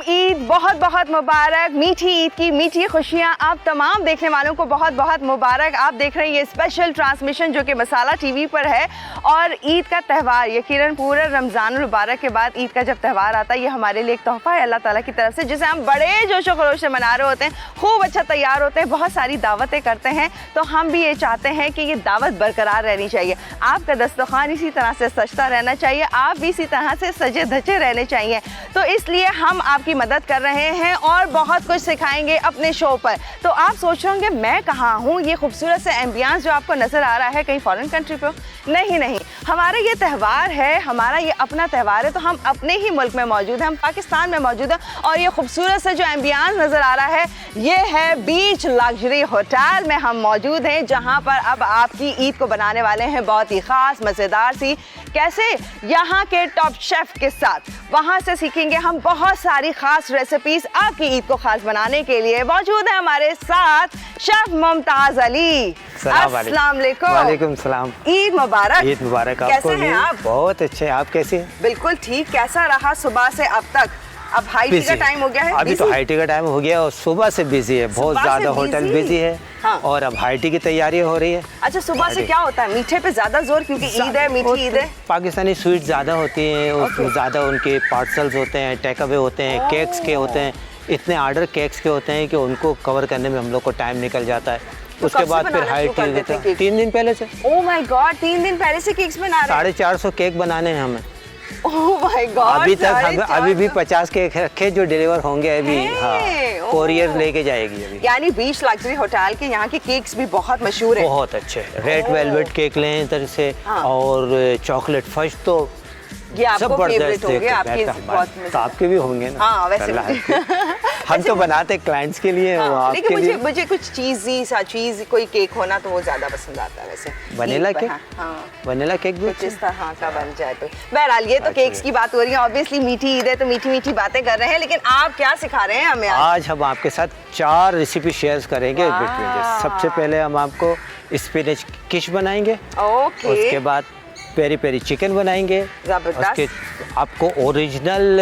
ईद बहुत बहुत मुबारक। मीठी ईद की मीठी खुशियाँ आप तमाम देखने वालों को बहुत बहुत मुबारक। आप देख रहे हैं ये स्पेशल ट्रांसमिशन जो कि मसाला टीवी पर है। और ईद का त्यौहार यकीनन पूरा रमज़ान मुबारक के बाद ईद का जब त्यौहार आता है, ये हमारे लिए एक तोहफ़ा है अल्लाह ताला की तरफ से, जिसे हम बड़े जोशो खरोश से मना रहे होते हैं, खूब अच्छा तैयार होते हैं, बहुत सारी दावतें करते हैं। तो हम भी ये चाहते हैं कि ये दावत बरकरार रहनी चाहिए। आपका दस्तरखान इसी तरह से सजता रहना चाहिए, आप भी इसी तरह से सजे धजे रहने चाहिए। तो इसलिए हम आपकी मदद कर रहे हैं और बहुत कुछ सिखाएंगे अपने शो पर। तो आप सोच रहे होंगे मैं कहाँ हूँ, ये खूबसूरत से एम्बियंस जो आपको नज़र आ रहा है कहीं फॉरेन कंट्री पे? नहीं, हमारा ये त्यौहार है, हमारा ये अपना त्यौहार है, तो हम अपने ही मुल्क में मौजूद हैं, हम पाकिस्तान में मौजूद हैं। और ये खूबसूरत से जो एम्बियंस नज़र आ रहा है ये है बीच लग्जरी होटल में हम मौजूद हैं, जहाँ पर अब आपकी ईद को बनाने वाले हैं बहुत ही ख़ास मज़ेदार सी। कैसे? यहाँ के टॉप शेफ़ के साथ वहाँ से सीखेंगे हम बहुत सारी ख़ास रेसिपीज़ आपकी ईद को ख़ास बनाने के लिए। मौजूद है हमारे साथ शेफ़ मुमताज़ अली। अस्सलाम वालेकुम। वालेकुम सलाम। ईद मुबारक। ईद मुबारक आपको। कैसे हैं आप? बहुत अच्छे हैं, आप कैसे हैं? बिल्कुल ठीक। कैसा रहा सुबह से अब तक? अब हाई टी का टाइम हो गया है। अभी तो हाई टी का टाइम हो गया और सुबह से बिजी है, बहुत ज़्यादा होटल बिजी है। हाँ। और अब हाई टी की तैयारी हो रही है। अच्छा, सुबह से क्या होता है? मीठे पे ज्यादा जोर, क्योंकि ईद है, मीठी ईद है। पाकिस्तानी स्वीट ज़्यादा होती हैं, उसमें ज़्यादा उनके पार्सल्स होते हैं, टेक अवे होते हैं, केक्स के होते हैं। इतने आर्डर केक्स के होते हैं कि उनको कवर करने में हम लोग को टाइम निकल जाता है। उसके बाद फिर हाई टी होता है 3 दिन पहले से। ओह माय गॉड, 3 दिन पहले से केक्स बना रहे हैं? 450 केक बनाने हैं हमें। Oh my God. अभी तक हम अभी भी 50 केक रखे जो डिलीवर होंगे अभी। हाँ, कोरियर लेके जाएगी अभी। यानी बीच लग्जरी होटल के यहाँ के केक्स भी बहुत मशहूर हैं। बहुत अच्छे रेड वेलवेट केक लें इधर से। हाँ। और चॉकलेट फज तो ये आपको फेवरेट होंगे, आपके बहुत तो आपके भी होंगे ना। हाँ, वैसे हम तो बनाते क्लाइंट्स के लिए। हाँ, लेकिन मुझे कुछ चीज़ी सा चीज़ कोई केक होना तो वो ज़्यादा पसंद आता है वैसे। Vanilla cake? हाँ, वनीला केक भी कुछ इस तरह का बन जाए तो। बहरहाल ये तो केक्स की बात हो रही है, ऑब्वियसली मीठी ईद है तो मीठी मीठी बातें कर रहे हैं, लेकिन आप क्या सिखा रहे हैं हमें आज? हम आपके साथ 4 रेसिपी शेयर करेंगे। सबसे पहले हम आपको स्पिनच किश बनाएंगे। उसके बाद पेरी पेरी चिकन बनाएंगे। उसके आपको ओरिजिनल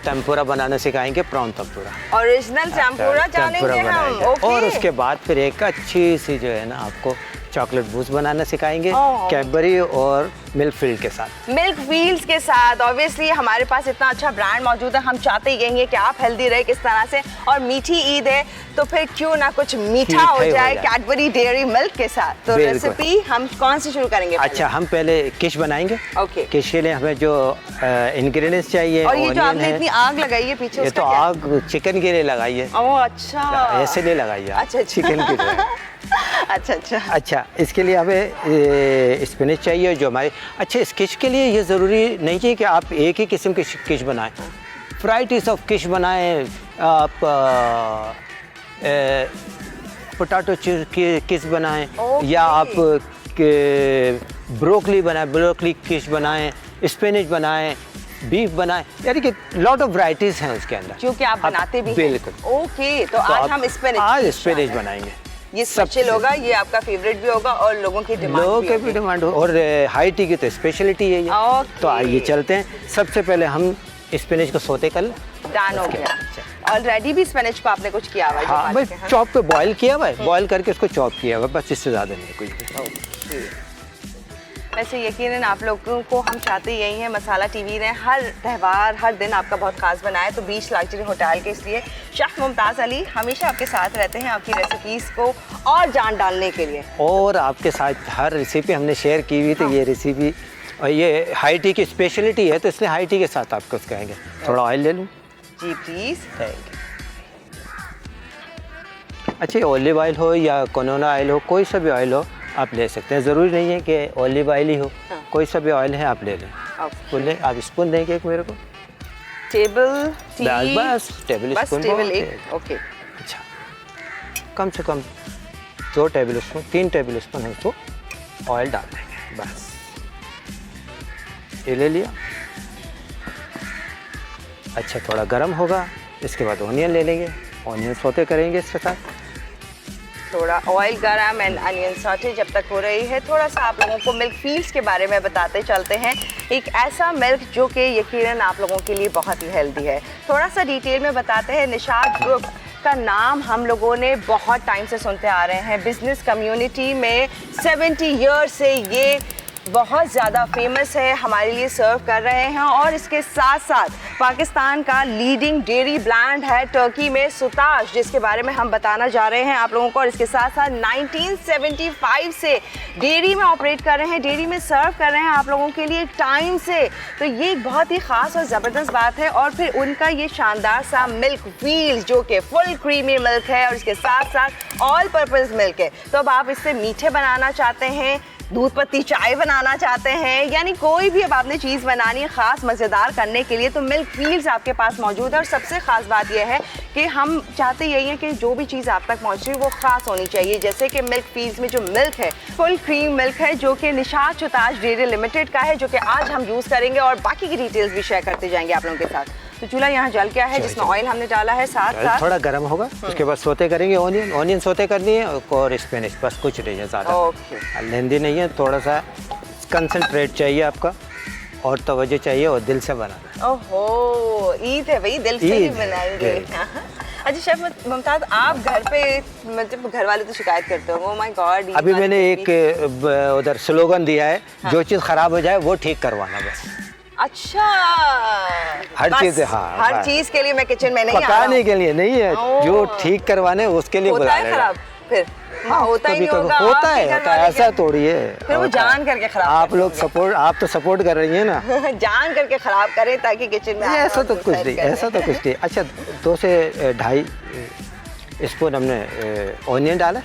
टेम्पुरा बनाना सिखाएंगे, प्रॉन टेम्पुरा। ओरिजिनल टेम्पुरा जानेंगे हम। और उसके बाद फिर एक अच्छी सी जो है ना आपको चॉकलेट बूस्ट बनाना सिखाएंगे, कैडबरी और मिल्क फील्ड के साथ। मिल्क फील्ड्स के साथ ऑब्वियसली हमारे पास इतना अच्छा ब्रांड मौजूद है, हम चाहते ही कहेंगे कि आप हेल्दी रहे किस तरह से। और मीठी ईद है तो फिर क्यों ना कुछ मीठा हो जाए कैडबरी डेयरी मिल्क के साथ। तो रेसिपी हम कौन सी शुरू करेंगे? अच्छा, हम पहले किश बनाएंगे। किश के लिए हमें जो इंग्रेडिएंट्स चाहिए। और ये जो आपने इतनी आग लगाई है पीछे, ये तो आग चिकन के लिए लगाई है। ओह अच्छा, ऐसे नहीं लगाई है। अच्छा, चिकन के लिए। अच्छा, इसके लिए हमें स्पिनच चाहिए जो हमारे। अच्छा, इस किश के लिए ये ज़रूरी नहीं है कि आप एक ही किस्म की किश बनाएं, वैराइटीज़ ऑफ किश बनाएं। आप पोटैटो किश बनाएं, या आप ब्रोकली बनाएं, ब्रोकली किश बनाएं, स्पिनच बनाएं, बीफ बनाएं, यानी कि लॉट ऑफ वैराइटीज़ हैं उसके अंदर, क्योंकि आप बनाते भी। बिल्कुल। ओके, तो आज हम स्पिनच बनाएंगे। ये स्पेशल होगा, ये आपका फेवरेट भी होगा और लोगों की डिमांड और हाई टी की तो स्पेशलिटी है ये। तो आइए चलते हैं। सबसे पहले हम स्पिनच को सोते कर लें। डन हो गया। ऑलरेडी भी स्पिनच को आपने कुछ किया हुआ है? हाँ भाई, चॉप पे बॉईल किया हुआ है, बॉईल करके उसको चॉप किया हुआ है, बस इससे ज़्यादा नहीं कुछ। वैसे यकीनन आप लोगों को हम चाहते यही हैं, मसाला टीवी ने हर त्यौहार हर दिन आपका बहुत खास बनाया। तो बीच लग्जरी होटल के इसलिए शेफ़ मुमताज़ अली हमेशा आपके साथ रहते हैं, आपकी रेसिपीज़ को और जान डालने के लिए। और आपके साथ हर रेसिपी हमने शेयर की हुई थी। ये रेसिपी और ये हाई टी की स्पेशलिटी है, तो इसलिए हाई टी के साथ आपको कहेंगे। थोड़ा ऑयल ले लूँ? जी प्लीज़। Thank you. अच्छा, ऑलिव ऑयल हो या कोनोना ऑयल हो, कोई सा भी ऑयल हो आप ले सकते हैं, ज़रूरी नहीं है कि ऑलिव ऑयल ही हो। हाँ। कोई सा भी ऑयल है आप ले लें। आप स्पून देंगे एक मेरे को? टेबल बस टेबल स्पून। ओके। अच्छा, कम से कम 2 टेबल स्पून 3 टेबल स्पून हम तो ऑयल डाल देंगे। बस ये ले लिया। अच्छा, थोड़ा गर्म होगा, इसके बाद ऑनियन ले लेंगे, ऑनियन सोते करेंगे इसके साथ। थोड़ा ऑयल गरम एंड अनियन सॉटे जब तक हो रही है, थोड़ा सा आप लोगों को मिल्क फील्ड्स के बारे में बताते चलते हैं। एक ऐसा मिल्क जो कि यकीनन आप लोगों के लिए बहुत ही हेल्दी है। थोड़ा सा डिटेल में बताते हैं। निशात ग्रुप का नाम हम लोगों ने बहुत टाइम से सुनते आ रहे हैं। बिजनेस कम्युनिटी में 70 ईयर्स से ये बहुत ज़्यादा फेमस है, हमारे लिए सर्व कर रहे हैं। और इसके साथ साथ पाकिस्तान का लीडिंग डेयरी ब्रांड है टर्की में सुताश, जिसके बारे में हम बताना जा रहे हैं आप लोगों को। और इसके साथ साथ 1975 से डेयरी में ऑपरेट कर रहे हैं, डेयरी में सर्व कर रहे हैं आप लोगों के लिए टाइम से। तो ये एक बहुत ही ख़ास और ज़बरदस्त बात है। और फिर उनका ये शानदार सा मिल्क व्हील जो कि फुल क्रीमी मिल्क है और इसके साथ साथ ऑल पर्पज़ मिल्क है। तो अब आप इससे मीठे बनाना चाहते हैं, दूध पत्ती चाय बनाना चाहते हैं, यानी कोई भी अब आपने चीज़ बनानी है ख़ास मज़ेदार करने के लिए, तो मिल्क व्हील्स आपके पास मौजूद है। और सबसे ख़ास बात यह है कि हम चाहते यही है कि जो भी चीज़ आप तक पहुँच रही है वो ख़ास होनी चाहिए। जैसे कि मिल्क व्हील्स में जो मिल्क है फुल क्रीम मिल्क है जो कि निशात सुताश डेयरी लिमिटेड का है, जो कि आज हम यूज़ करेंगे और बाकी की डिटेल्स भी शेयर करते जाएंगे आप लोगों के साथ। तो चूल्हा यहाँ जल गया है जिसमें ऑयल हमने डाला है, साथ साथ थोड़ा गर्म होगा। उसके बाद सोते करेंगे ऑनियन सोते करनी है और स्पिनच, बस कुछ नहीं है ज़्यादा लेंदी नहीं है। थोड़ा सा कंसंट्रेट चाहिए आपका और तवज्जो चाहिए और दिल से बनाना। ओहो, ईद है भाई, दिल से ही बनाएंगे। अच्छा शेफ मुमताज़, आप घर पे मतलब घर वाले तो शिकायत करते हो, ओह माय गॉड। अभी मैंने एक उधर स्लोगन दिया है, जो चीज़ ख़राब हो जाए वो ठीक करवाना बस। अच्छा, हर चीज़, हाँ, हर चीज़ के लिए मैं किचन में नहीं आ रहा हूं। पकाने के लिए नहीं है, जो ठीक करवाने उसके लिए बुला लेगा। खराब फिर हाँ, होता ही नहीं होगा, होता है ऐसा थोड़ी है। फिर वो जान करके खराब आप लोग सपोर्ट, आप तो सपोर्ट कर रही हैं ना। जान करके खराब करें ताकि किचन में ऐसा तो कुछ नहीं, ऐसा तो कुछ नहीं। अच्छा, 2 से 2.5 स्पून हमने ऑनियन डाला।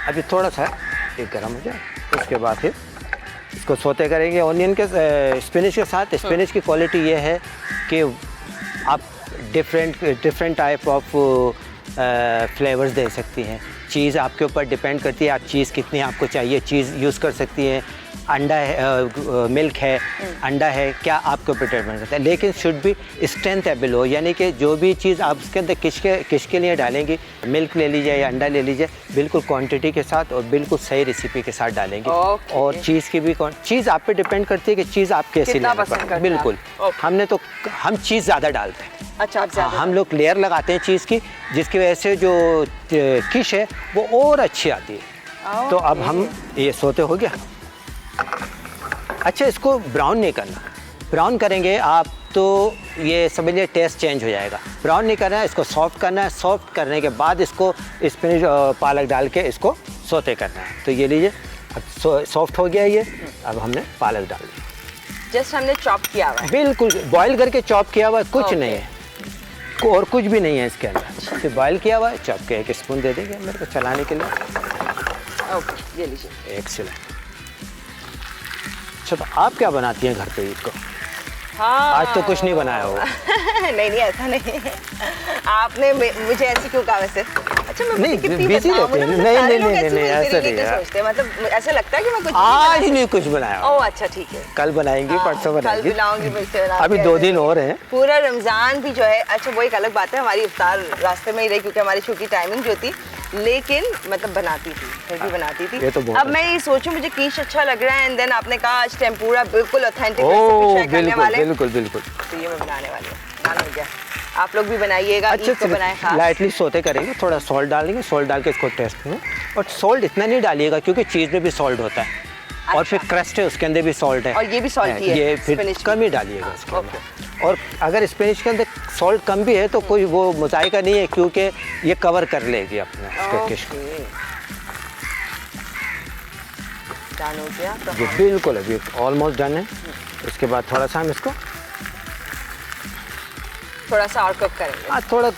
अभी थोड़ा सा एक गर्म हो जाए, उसके बाद फिर इसको सोते करेंगे ऑनियन के स्पिनच के साथ। स्पिनच की क्वालिटी ये है कि आप डिफरेंट टाइप ऑफ फ्लेवर्स दे सकती हैं। चीज़ आपके ऊपर डिपेंड करती है, आप चीज़ कितनी आपको चाहिए चीज़ यूज़ कर सकती हैं। अंडा है, मिल्क है, अंडा है, क्या आपके ऊपर डिपेंड करता है। लेकिन शुड भी स्ट्रेंथेबल हो, यानी कि जो भी चीज़ आप उसके अंदर किसके लिए डालेंगी, मिल्क ले लीजिए या अंडा ले लीजिए, बिल्कुल क्वांटिटी के साथ और बिल्कुल सही रेसिपी के साथ डालेंगे। और चीज़ की भी चीज़ आप पे डिपेंड करती है कि चीज़ आप कैसी लेना। बिल्कुल, हम चीज़ ज़्यादा डालते हैं। अच्छा, आप ज़्यादा हम लोग लेयर लगाते हैं चीज़ की, जिसकी वजह से जो किश है वो और अच्छी आती है। तो अब हम ये सोते हो गया। अच्छा, इसको ब्राउन नहीं करना, ब्राउन करेंगे आप तो ये समझिए टेस्ट चेंज हो जाएगा। ब्राउन नहीं करना है, इसको सॉफ्ट करना है। सॉफ्ट करने के बाद इसको स्पिनच पालक डाल के इसको सोते करना है। तो ये लीजिए, अब सॉफ्ट हो गया ये। अब हमने पालक डाल दी, जस्ट हमने चॉप किया हुआ है, बिल्कुल बॉईल करके चॉप किया हुआ है, कुछ नहीं है और कुछ भी नहीं है इसके अंदर, सिर्फ बॉईल किया हुआ है। चॉप के 1 स्पून दे देंगे मेरे को चलाने के लिए। ओके, ये लीजिए। एक्सीलेंट। अच्छा, तो आप क्या बनाती हैं घर पे ईद को? हाँ, आज तो कुछ नहीं बनाया होगा। नहीं ऐसा नहीं है। आपने मुझे ऐसे क्यों कहा वैसे? अच्छा, मैं नहीं, कितनी बिजी रहते हैं। नहीं ऐसा नहीं है। सोचते हैं, मतलब ऐसा लगता है कि मैं कुछ आज नहीं कुछ बनाया। ओह अच्छा, ठीक है, कल बनाएंगी, परसों बनाएंगी, कल बनाऊंगी। अभी 2 दिन और हैं। पूरा रमज़ान भी जो है, अच्छा वो एक अलग बात है, हमारी इफ्तार रास्ते में ही रही क्योंकि हमारी छुट्टी टाइमिंग जो थी, लेकिन मतलब बनाती थी, फिर भी बनाती थी। अब मैं ये सोचूं मुझे कीश अच्छा लग रहा है, एंड देन आपने कहा आज टेम्पुरा बिल्कुल ऑथेंटिक रेसिपी शेयर करने वाले हैं। बिल्कुल। तो ये मैं बनाने वाली हूँ, खाना हो गया। आप लोग भी बनाइएगा, ईद को बनाएं खास। लाइटली सोते करेंगे, थोड़ा सॉल्ट डालेंगे, सॉल्ट डाल के इसको टेस्ट करें। और सॉल्ट इतना नहीं डालिएगा क्योंकि चीज़ में भी सॉल्ट होता है। अच्छा। और फिर क्रस्ट है उसके अंदर भी सॉल्ट है, और ये भी सॉल्ट है, ये फिर कम ही डालिएगा इसके अंदर। और अगर स्पिनच के अंदर सॉल्ट कम भी है तो कोई वो मुजायका नहीं है, क्योंकि ये कवर कर लेगी अपने उसके किश को। डन हो गया तो जी बिल्कुल, अभी ऑलमोस्ट डन है। उसके बाद थोड़ा सा हम इसको थोड़ा सा और कुक करेंगे। हाँ, थोड़ा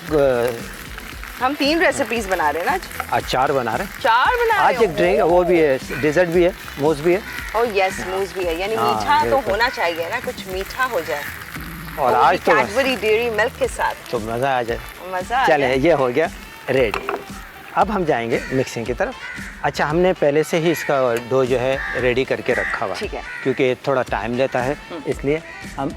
हम 3 रेसिपीज बना रहे हैं ना आज 4 बना रहे हैं। 4 बना रहे हैं आज। एक ड्रिंक वो भी है, डेजर्ट भी है, मूस भी है। ओह यस, मूस भी है, यानी मीठा तो होना चाहिए ना, कुछ मीठा हो जाए। और आज तो कैडबरी डेयरी मिल्क के साथ तो मज़ा आ जाए। मज़ा चले, ये हो गया रेडी। अब हम जाएंगे मिक्सिंग की तरफ। अच्छा, हमने पहले से ही इसका डो जो है रेडी करके रखा हुआ है, क्योंकि थोड़ा टाइम लेता है, इसलिए हम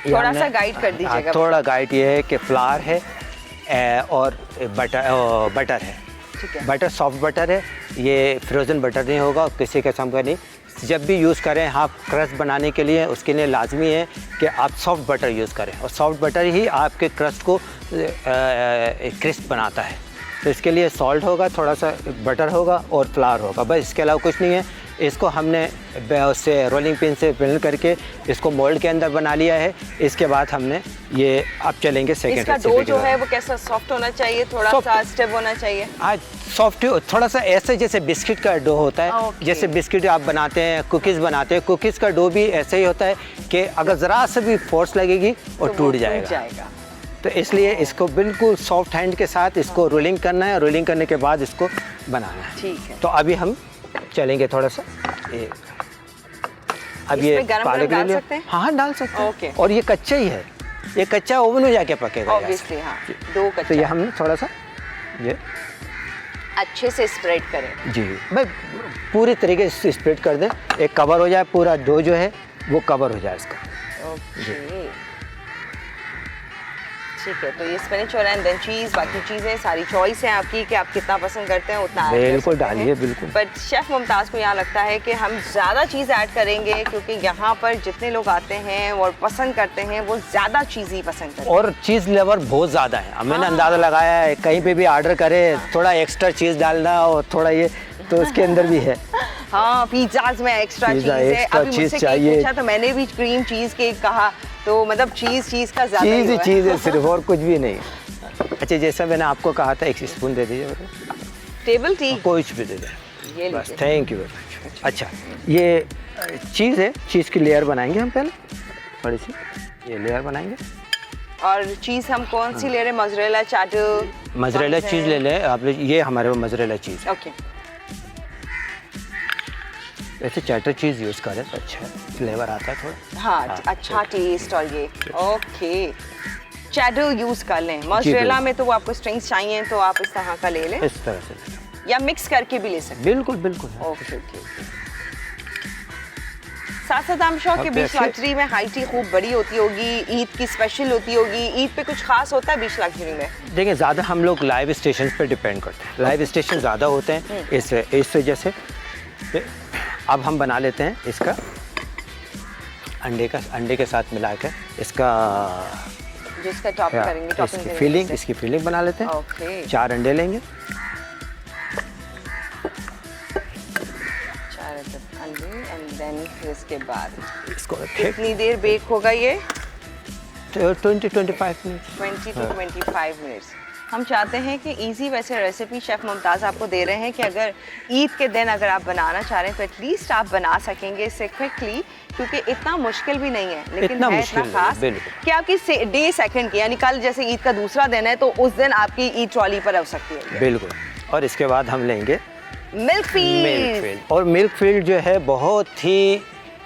थोड़ा सा गाइड कर दीजिएगा। थोड़ा गाइड ये है कि फ्लावर है और बटर है, ठीक है। बटर सॉफ्ट बटर है, ये फ्रोज़न बटर नहीं होगा किसी किस्म का नहीं। जब भी यूज़ करें आप क्रस्ट बनाने के लिए, उसके लिए लाजमी है कि आप सॉफ्ट बटर यूज़ करें, और सॉफ्ट बटर ही आपके क्रस्ट को क्रिस्प बनाता है। तो इसके लिए सॉल्ट होगा, थोड़ा सा बटर होगा और फ्लावर होगा, बस इसके अलावा कुछ नहीं है। इसको हमने उससे रोलिंग पिन से बिल्ड करके इसको मोल्ड के अंदर बना लिया है। इसके बाद हमने ये अब चलेंगे सेकेंड इसका डो जो है वो कैसा सॉफ्ट होना चाहिए, थोड़ा सा स्टिफ होना चाहिए? आज सॉफ्ट थोड़ा सा ऐसे जैसे बिस्किट का डो होता है। जैसे बिस्किट आप बनाते हैं, कुकीज़ बनाते हैं, कुकीज़ का डो भी ऐसे ही होता है कि अगर ज़रा से भी फोर्स लगेगी और टूट जाएगा। तो इसलिए इसको बिल्कुल सॉफ्ट हैंड के साथ इसको रोलिंग करना है, रोलिंग करने के बाद इसको बनाना है। ठीक है। तो अभी हम चलेंगे थोड़ा सा अब ये पालक डाल सकते हैं? हाँ डाल सकते हैं। ओके। और ये कच्चा ही है, ये कच्चा ओवन में जाके पकेगा ऑब्वियसली। हाँ, दो कच्चा। तो ये हम थोड़ा सा ये अच्छे से स्प्रेड करें। जी भाई, पूरी तरीके से स्प्रेड कर दें, एक कवर हो जाए, पूरा डो जो है वो कवर हो जाए इसका। ओके ठीक है। तो ये स्पिनच और देन चीज़, बाकी चीज़ें सारी चॉइस है आपकी कि आप कितना पसंद करते हैं उतना बिल्कुल डालिए, बिल्कुल। बट शेफ़ मुमताज़ को यहाँ लगता है कि हम ज़्यादा चीज़ ऐड करेंगे, क्योंकि यहाँ पर जितने लोग आते हैं और पसंद करते हैं वो ज़्यादा चीज़ ही पसंद करते हैं, और चीज़ लेवर बहुत ज़्यादा है। मैंने अंदाज़ा लगाया है, कहीं पे भी ऑर्डर करे थोड़ा एक्स्ट्रा चीज़ डालना और थोड़ा ये, तो उसके अंदर भी है। हाँ, पिज़्ज़ाज़ में एक्स्ट्रा चीज़ है। अभी मुझसे केक पूछा तो मैंने भी क्रीम चीज़ केक कहा, तो मतलब चीज़ का ज़्यादा चीज़ है सिर्फ, और कुछ भी नहीं। अच्छा, जैसा मैंने आपको कहा था, एक स्पून दे दीजिए। टेबल टी कुछ भी दे दें, ये बस। Thank you very much. अच्छा, ये चीज़ है, चीज़ की लेयर बनाएंगे हम पहले, थोड़ी सी ये लेयर बनाएंगे। और चीज़ हम कौन सी ले रहे हैं? Mozzarella, cheddar? मोज़रेला चीज़ ले लें आप। ये हमारे वो मोज़रेला चीज़। ओके। ऐसे चैटर चीज़ यूज़ करें तो अच्छा फ्लेवर आता है थोड़ा। हाँ, अच्छा टेस्ट। और ये ओके, चैडर यूज़ कर लें। मोज़रेला में तो वो आपको स्ट्रिंग्स चाहिए तो आप इस तरह का ले लें, इस तरह से, या मिक्स करके भी ले सकते हैं। बिल्कुल बिल्कुल। ओके। साथ साथ हम श्योर कि बीच लग्जरी में हाई टी खूब बड़ी होती होगी, ईद की स्पेशल होती होगी। ईद पे कुछ खास होता है बीच लग्जरी में? देखिए, ज़्यादा हम लोग लाइव स्टेशन पे डिपेंड करते हैं। लाइव स्टेशन ज़्यादा होते हैं इस वजह से। अब हम बना लेते हैं इसका अंडे के साथ मिलाकर इसका जिसका टॉप करेंगे, टॉपिंग इसकी फीलिंग बना लेते हैं। ओके। 4 अंडे लेंगे। 4 अंडे एंड देन फिर इसके बाद इसको कितनी देर बेक होगा ये? 20-25 मिनट। 20 to 25 minutes. हम चाहते हैं कि इजी वैसे रेसिपी शेफ़ मुमताज़ आपको दे रहे हैं कि अगर ईद के दिन अगर आप बनाना चाह रहे हैं तो एटलीस्ट आप बना सकेंगे इससे क्विकली, क्योंकि इतना मुश्किल भी नहीं है, लेकिन इतना है इतना खास कि आपकी डे सेकंड की, यानी कल जैसे ईद का दूसरा दिन है तो उस दिन आपकी ईद ट्रॉली पर हो सकती है। बिल्कुल। और इसके बाद हम लेंगे मिल्कफील्ड। और मिल्कफील्ड जो है बहुत ही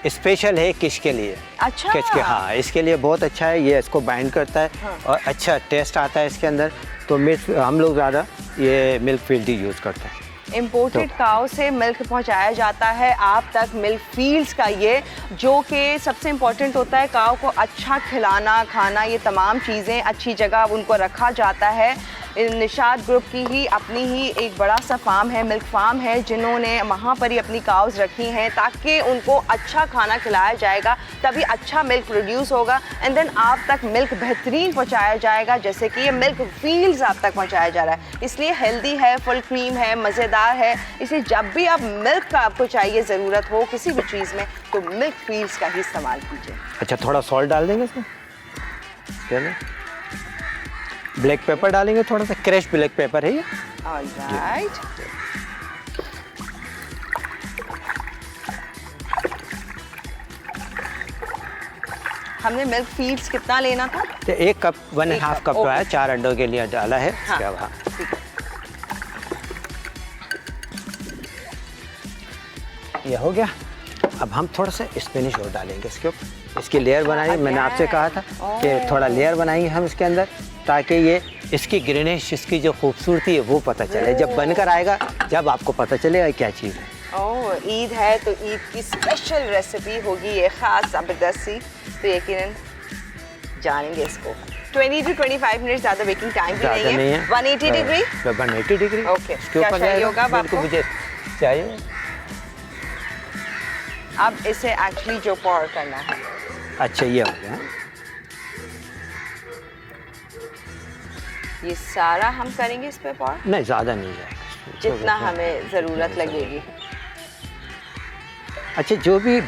स्पेशल है किश के लिए। अच्छा। किश के, हाँ, इसके लिए बहुत अच्छा है। ये इसको बाइंड करता है। हाँ। और अच्छा टेस्ट आता है इसके अंदर। तो हम लोग ज़्यादा ये मिल्कफील्ड ही यूज़ करते हैं। इम्पोर्टेड काउ से मिल्क पहुंचाया जाता है आप तक मिल्क फील्ड्स का, ये जो कि सबसे इम्पोर्टेंट होता है। काउ को अच्छा खिलाना, खाना, ये तमाम चीज़ें अच्छी जगह उनको रखा जाता है। निशाद ग्रुप की ही अपनी ही एक बड़ा सा फार्म है, मिल्क फार्म है, जिन्होंने वहाँ पर ही अपनी काउज़ रखी हैं ताकि उनको अच्छा खाना खिलाया जाएगा, तभी अच्छा मिल्क प्रोड्यूस होगा एंड देन आप तक मिल्क बेहतरीन पहुँचाया जाएगा, जैसे कि ये मिल्क फील्ड्स आप तक पहुँचाया जा रहा है। इसलिए हेल्दी है, फुल क्रीम है, मज़ेदार है। इसलिए जब भी आप मिल्क का आपको चाहिए, ज़रूरत हो किसी भी चीज़ में, तो मिल्क फील्ड्स का ही इस्तेमाल कीजिए। अच्छा, थोड़ा सॉल्ट डाल देंगे इसमें, चलो ब्लैक पेपर डालेंगे, थोड़ा सा क्रश ब्लैक पेपर है ये। ऑलराइट। हमने मिल्क फीड्स कितना लेना था? तो 1 कप 1.5 कप तो आया, 4 अंडों के लिए डाला है। हाँ, हाँ। ये हो गया। अब हम थोड़ा सा स्पिनिश और डालेंगे इसके ऊपर। इसकी लेयर बनाएंगे। मैंने आपसे कहा था कि थोड़ा लेयर बनाएंगे हम इसके अंदर, ताकि ये इसकी ग्रीनिश, इसकी जो खूबसूरती है वो पता चले। जब बनकर आएगा, जब आपको पता चलेगा क्या चीज़ है। ओह, ईद है तो ईद की स्पेशल रेसिपी होगी ये, ख़ास ज़बरदस्त सी, तो यकीनन जानेंगे इसको। 20 to 25 मिनट, ज़्यादा बेकिंग टाइम भी ज़्यादा नहीं है। 180 डिग्री 180 डिग्री। ओके, इसके क्या ऊपर चाहिए होगा अब बिल्कुल आपको? मुझे चाहिए। अब इसे एक्चुअली जो पॉर करना है। अच्छा ये हो गया। ये सारा हम करेंगे इस पे पॉर, नहीं ज़्यादा नहीं जाएगा, जितना हमें ज़रूरत लगेगी। अच्छा जो भी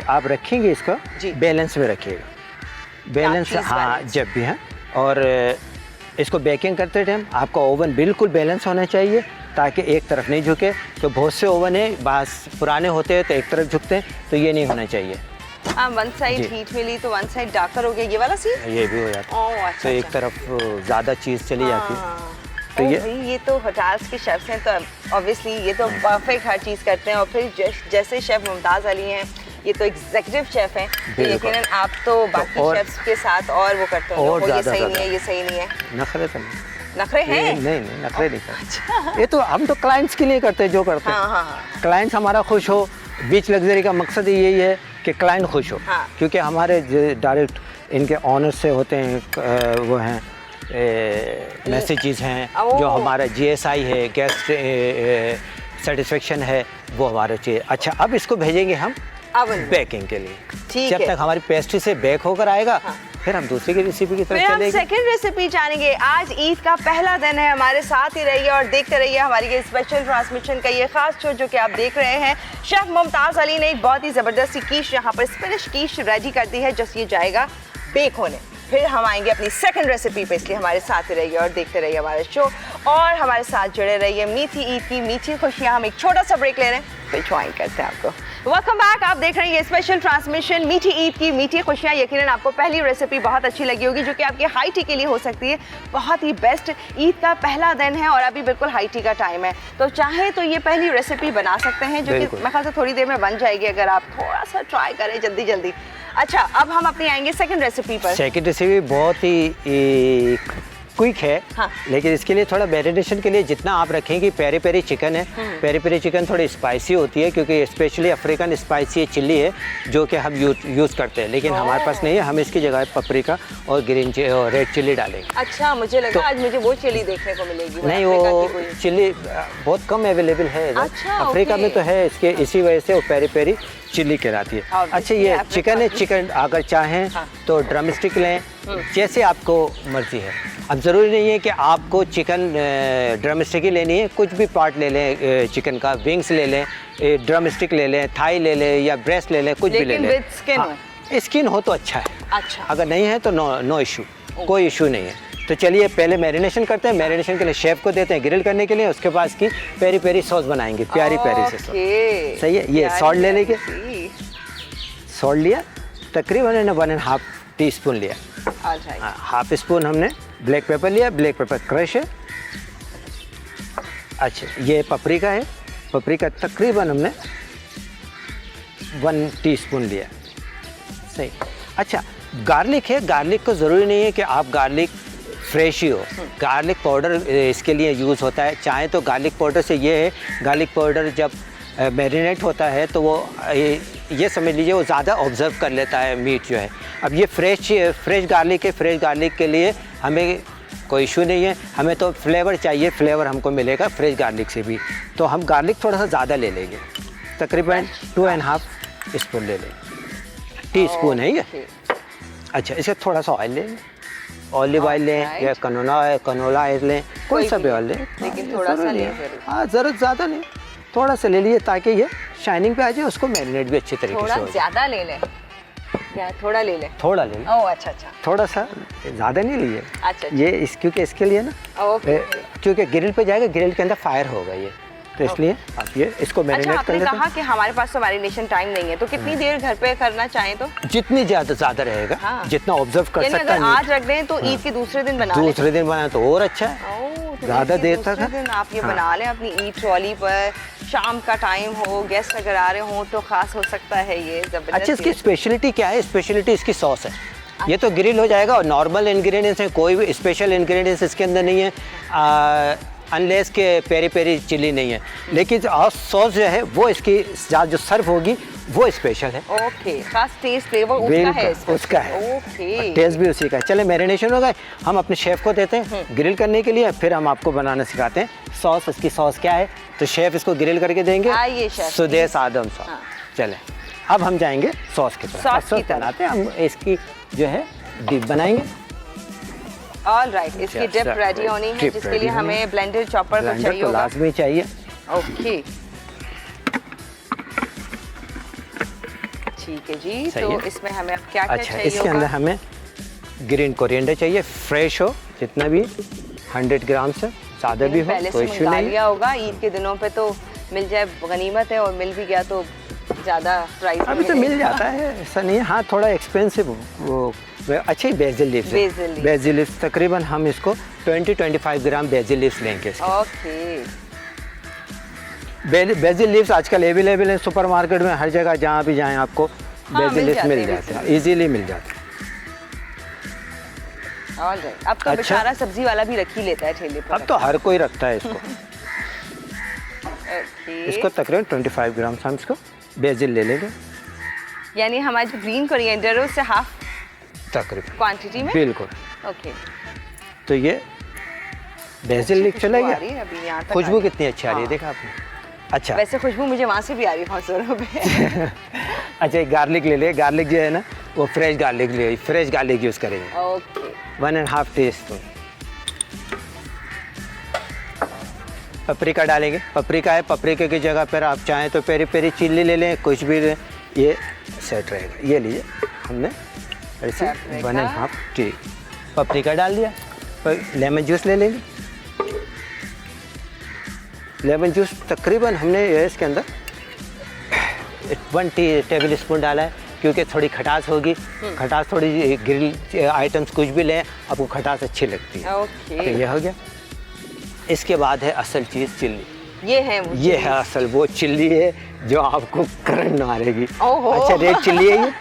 आप रखेंगे इसका जी। बैलेंस में रखिएगा, बैलेंस चीज़ हाँ बैलेंस। जब भी है। और इसको बेकिंग करते टाइम आपका ओवन बिल्कुल बैलेंस होना चाहिए, ताकि एक तरफ नहीं झुके। तो बहुत से ओवन है बस पुराने होते हैं तो एक तरफ झुकते हैं, तो ये नहीं होना चाहिए। हाँ, वन साइड जी। हीट मिली तो वन साइड डार्कर हो गया, ये वाला सीन। ये भी हो जाता है। ओह अच्छा, तो एक अच्छा। तरफ ज़्यादा चीज़ चली जाती है। हाँ। तो ओह ये- भाई, ये तो होटल्स के शेफ्स हैं, तो ऑब्वियसली ये तो परफेक्ट हर चीज़ करते हैं। और फिर जैसे शेफ मुमताज़ अली हैं, ये तो एग्जीक्यूटिव शेफ हैं, तो बिल्कुल। यकीनन आप तो बाकी और- शेफ्स के साथ और वो करते और होंगे, ये ज़्यादा सही नहीं ज़्यादा। है, ये सही नहीं है, नखरे तो नहीं, नखरे हैं। नहीं नखरे नहीं करते। ये तो हम तो क्लाइंट्स के लिए करते हैं जो करते हैं। हाँ हाँ हाँ। क्लाइंट्स हमारा खुश हो। बीच लग्जरी का मकसद ही यही है कि क्लाइंट खुश हो। हाँ। क्योंकि हमारे डायरेक्ट इनके ऑनर्स से होते हैं, वो हैं मैसेजेस हैं, ओह। जो हमारा GSI है, गेस्ट सेटिस्फेक्शन है, वो हमारे चाहिए। अच्छा अब इसको भेजेंगे हम ओवन में। बेकिंग के लिए। ठीक जब है। तक हमारी पेस्ट्री से बेक होकर आएगा, हाँ। फिर हम दूसरी की रेसिपी की फिर तरफ हम चलेंगे। सेकंड रेसिपी जानेंगे। आज ईद का पहला दिन है, हमारे साथ ही रहिए और देखते रहिए हमारी ये स्पेशल ट्रांसमिशन का ये खास शो जो कि आप देख रहे हैं। शेफ मुमताज़ अली ने एक बहुत ही ज़बरदस्त कीश यहाँ पर स्पेनिश कीश रेडी कर दी है, जस्ट ये जाएगा बेक होने। फिर हम आएंगे अपनी सेकंड रेसिपी पे, इसलिए हमारे साथ ही रहिए और देखते रहिए हमारा शो और हमारे साथ जुड़े रहिए। मीठी ईद की मीठी खुशियाँ। हम एक छोटा सा ब्रेक ले रहे हैं, फिर ज्वाइन करते हैं आपको। Welcome back. आप देख रहे हैं ये स्पेशल ट्रांसमिशन मीठी ईद की मीठी खुशियाँ। यकीनन आपको पहली रेसिपी बहुत अच्छी लगी होगी, जो कि आपके हाई टी के लिए हो सकती है बहुत ही बेस्ट। ईद का पहला दिन है और अभी बिल्कुल हाई टी का टाइम है, तो चाहे तो ये पहली रेसिपी बना सकते हैं, जो कि बिल्कुल। मेरे ख्याल से थोड़ी देर में बन जाएगी अगर आप थोड़ा सा ट्राई करें जल्दी जल्दी। अच्छा, अब हम अपनी आएंगे सेकंड रेसिपी पर। सेकंड रेसिपी बहुत ही क्विक है। हाँ। लेकिन इसके लिए थोड़ा मैरिनेशन के लिए जितना आप रखेंगे, पेरी पेरी चिकन है। पेरी पेरी चिकन थोड़ी स्पाइसी होती है, क्योंकि स्पेशली अफ्रीकन स्पाइसी चिल्ली है जो कि हम यूज़ करते हैं, लेकिन हमारे पास नहीं है। हम इसकी जगह पपरिका और ग्रीन और रेड चिल्ली डालेंगे। अच्छा, मुझे लगा तो- आज मुझे वो चिली देखने को मिलेगी। नहीं, अफ्रीका वो की कोई। चिल्ली बहुत कम अवेलेबल है इधर। अच्छा, अफ्रीका ओके। में तो है, इसके इसी वजह से वो पेरी पेरी चिल्ली कहलाती है। Obviously, अच्छा ये अफ्रीका चिकन है, की। चिकन अगर चाहें हाँ। तो ड्रम स्टिक लें, जैसे आपको मर्जी है। अब ज़रूरी नहीं है कि आपको चिकन ड्रम स्टिक ही लेनी है, कुछ भी पार्ट ले लें चिकन का, विंग्स ले लें, ड्रम स्टिक ले लें, थाई ले लें या ब्रेस्ट ले लें, कुछ भी ले लेकिन लें। with skin हाँ, स्किन हो तो अच्छा है। अच्छा। अगर नहीं है तो नो इशू, कोई इशू नहीं है। तो चलिए पहले मैरिनेशन करते हैं। मैरिनेशन के लिए शेफ को देते हैं ग्रिल करने के लिए, उसके बाद इसकी पेरी पेरी सॉस बनाएंगे, प्यारी प्यारी से सॉस। ओके। सही है। ये सॉल्ट ले लेंगे, जी। सॉल्ट लिया तकरीबन 1.5 टीस्पून लिया। अच्छा। हाफ स्पून हमने ब्लैक पेपर लिया, ब्लैक पेपर क्रश है। अच्छा ये पपरिका है, पपरिका तकरीबन हमने 1 टीस्पून लिया। सही। अच्छा गार्लिक है, गार्लिक को ज़रूरी नहीं है कि आप गार्लिक फ्रेश ही हो, गार्लिक पाउडर इसके लिए यूज़ होता है। चाहे तो गार्लिक पाउडर से ये है, गार्लिक पाउडर जब मैरिनेट होता है तो वो ये समझ लीजिए वो ज़्यादा ऑब्जर्व कर लेता है मीट जो है। अब ये फ्रेश गार्लिक है, फ्रेश गार्लिक के लिए हमें कोई इशू नहीं है। हमें तो फ्लेवर चाहिए, फ्लेवर हमको मिलेगा फ्रेश गार्लिक से भी, तो हम गार्लिक थोड़ा सा ज़्यादा ले लेंगे, तकरीबन 2.5 स्पून ले लेंगे। टीस्पून है ये। अच्छा इसका थोड़ा सा ऑयल लें, ऑलिव ऑयल लें या कनोला ऑयल लें, कोई सा भी ऑयल लें, लेकिन थोड़ा सा लें जरूर। हाँ ज़रूरत ज़्यादा नहीं, थोड़ा सा ले लिए ताकि ये शाइनिंग पे आ जाए, उसको मैरिनेट भी अच्छी तरीके से थोड़ा हो जाए। ज्यादा ले लें या थोड़ा ले लें? थोड़ा ले लें, ओह अच्छा अच्छा थोड़ा सा, ज़्यादा नहीं लिए। अच्छा। ये क्योंकि इसके लिए ना ओके। क्योंकि ग्रिल पे जाएगा, ग्रिल के अंदर फायर होगा ये, तो इसलिए आप ये इसको अच्छा, मैरिनेट कर आपने लेते कहा कि हमारे पास तो मैरिनेशन टाइम नहीं है, तो कितनी देर घर पे करना चाहें तो? हैं। जितनी ज़्यादा रहेगा, हाँ। जितना ऑब्जर्व कर यानी सकता अगर है आज रख दें तो ईद के दूसरे दिन बना लें? दूसरे दिन बनाए तो और अच्छा है। ओह, तो ज़्यादा ईद के देर दूसरे तक है। दिन आप ये हाँ। बना लें अपनी ईद ट्रॉली पर, शाम का टाइम हो, गेस्ट अगर आ रहे हो तो खास हो सकता है ये जबरदस्त। अच्छा इसकी स्पेशलिटी क्या है? स्पेशलिटी इसकी सॉस है। ये तो ग्रिल हो जाएगा और नॉर्मल इंग्रेडिएंट्स हैं, कोई भी स्पेशल इंग्रेडिएंट्स इसके अंदर नहीं है, अनलेस के पेरी पेरी चिल्ली नहीं है। लेकिन सॉस जो है वो इसकी जो सर्व होगी वो स्पेशल है। ओके, खास टेस्ट फ्लेवर उसका है इसका। उसका है। ओके, टेस्ट भी उसी का है। चले मैरिनेशन हो गए, हम अपने शेफ को देते हैं ग्रिल करने के लिए, फिर हम आपको बनाना सिखाते हैं। सॉस, इसकी सॉस क्या है तो शेफ इसको ग्रिल करके देंगे। आइए शेफ, सुदेश आदम सॉस। हाँ। चले अब हम जाएंगे सॉस की तरफ। सॉस बनाते हैं हम, इसकी जो है डिप बनाएंगे। ऑल राइट, इसकी डिप रेडी होनी है, जिसके लिए हमें ब्लेंडर चॉपर तो चाहिए होगा। लाजमी चाहिए। ओके, ठीक है जी। तो है। इसमें हमें अब क्या क्या चाहिए इसके अंदर हमें ग्रीन कोरिएंडर चाहिए, फ्रेश हो जितना भी, 100 ग्राम से ज़्यादा भी हो पहले कोई से इशू मंगा नहीं। लिया होगा, ईद के दिनों पे तो मिल जाए गनीमत है, और मिल भी गया तो ज़्यादा प्राइस अभी तो मिल जाता है, ऐसा नहीं है। हाँ, थोड़ा एक्सपेंसिव वो अच्छी बेसिल लीव्स है। बेसिल लीव्स तकरीबन हम इसको 20-25 ग्राम बेसिल लीव्स लेंगे इसके। ओके, बेसिल लीव्स आजकल अवेलेबल है सुपरमार्केट में, हर जगह जहाँ भी जाएं आपको बेसिल लीव्स मिल जाते हैं, इजीली मिल जाते हैं। ऑलराइट, अब तो बेचारा सब्जी वाला भी रख ही लेता है ठेले पर। अब तो हर कोई रखता है इसको। ओके, इसको तकरीबन 25 ग्राम हम इसको बेसिल ले लेंगे, यानी हमारा जो ग्रीन कोरिएंडर है उससे हाफ तकरीबन क्वांटिटी में। बिल्कुल। ओके, तो ये बेसिल लीफ चला गया। अभी यहाँ तक खुशबू कितनी अच्छी आ रही है, देखा आपने? अच्छा, वैसे खुशबू मुझे वहाँ से भी आ रही है खौसरों पे। अच्छा, एक गार्लिक ले ले। गार्लिक जो है ना वो फ्रेश गार्लिक ले, फ्रेश गार्लिक यूज़ करेंगे। ओके, 1.5 टीस्पून पपरिका डालेंगे। पपरिका है, पपरिका की जगह पर आप चाहें तो पेरी पेरी चिल्ली ले लें, कुछ भी लें, ये सेट रहेगा। ये लीजिए, हमने ऐसे 1.5 टी पपरिका डाल दिया। लेमन जूस ले लेंगे। लेमन जूस तकरीबन हमने ये इसके अंदर 1 टेबल स्पून डाला है, क्योंकि थोड़ी खटास होगी। खटास थोड़ी, ग्रिल आइटम्स कुछ भी लें आपको खटास अच्छी लगती है। ओके, तो ये हो गया। इसके बाद है असल चीज़, चिल्ली। ये है वो, ये है असल वो चिल्ली है जो आपको करंट मारेगी। ओहो। अच्छा, रेड चिल्ली है ये।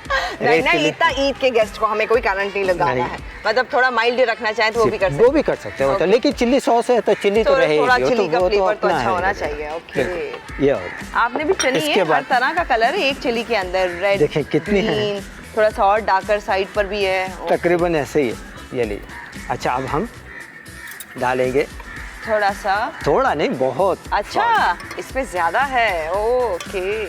नहीं ना, इतना ईद के गेस्ट को हमें कोई करंट नहीं लगाना है, मतलब थोड़ा माइल्ड रखना चाहे तो वो भी कर सकते हैं। वो भी कर सकते हो, लेकिन चिल्ली सॉस है तो चिल्ली तो रहेगी, थोड़ा चिल्ली का फ्लेवर तो अपना अच्छा है। होना चाहिए। ओके, ये हो गया। आपने भी चुनी है, हर तरह का कलर है एक चिल्ली के अंदर, रेड, देखें कितनी है, थोड़ा सा और डार्कर साइड पर भी है। तकरीबन ऐसे ही है। ये लीजिए। अच्छा, अब हम डालेंगे थोड़ा सा, थोड़ा नहीं बहुत। अच्छा, इसमें ज्यादा है। ओके,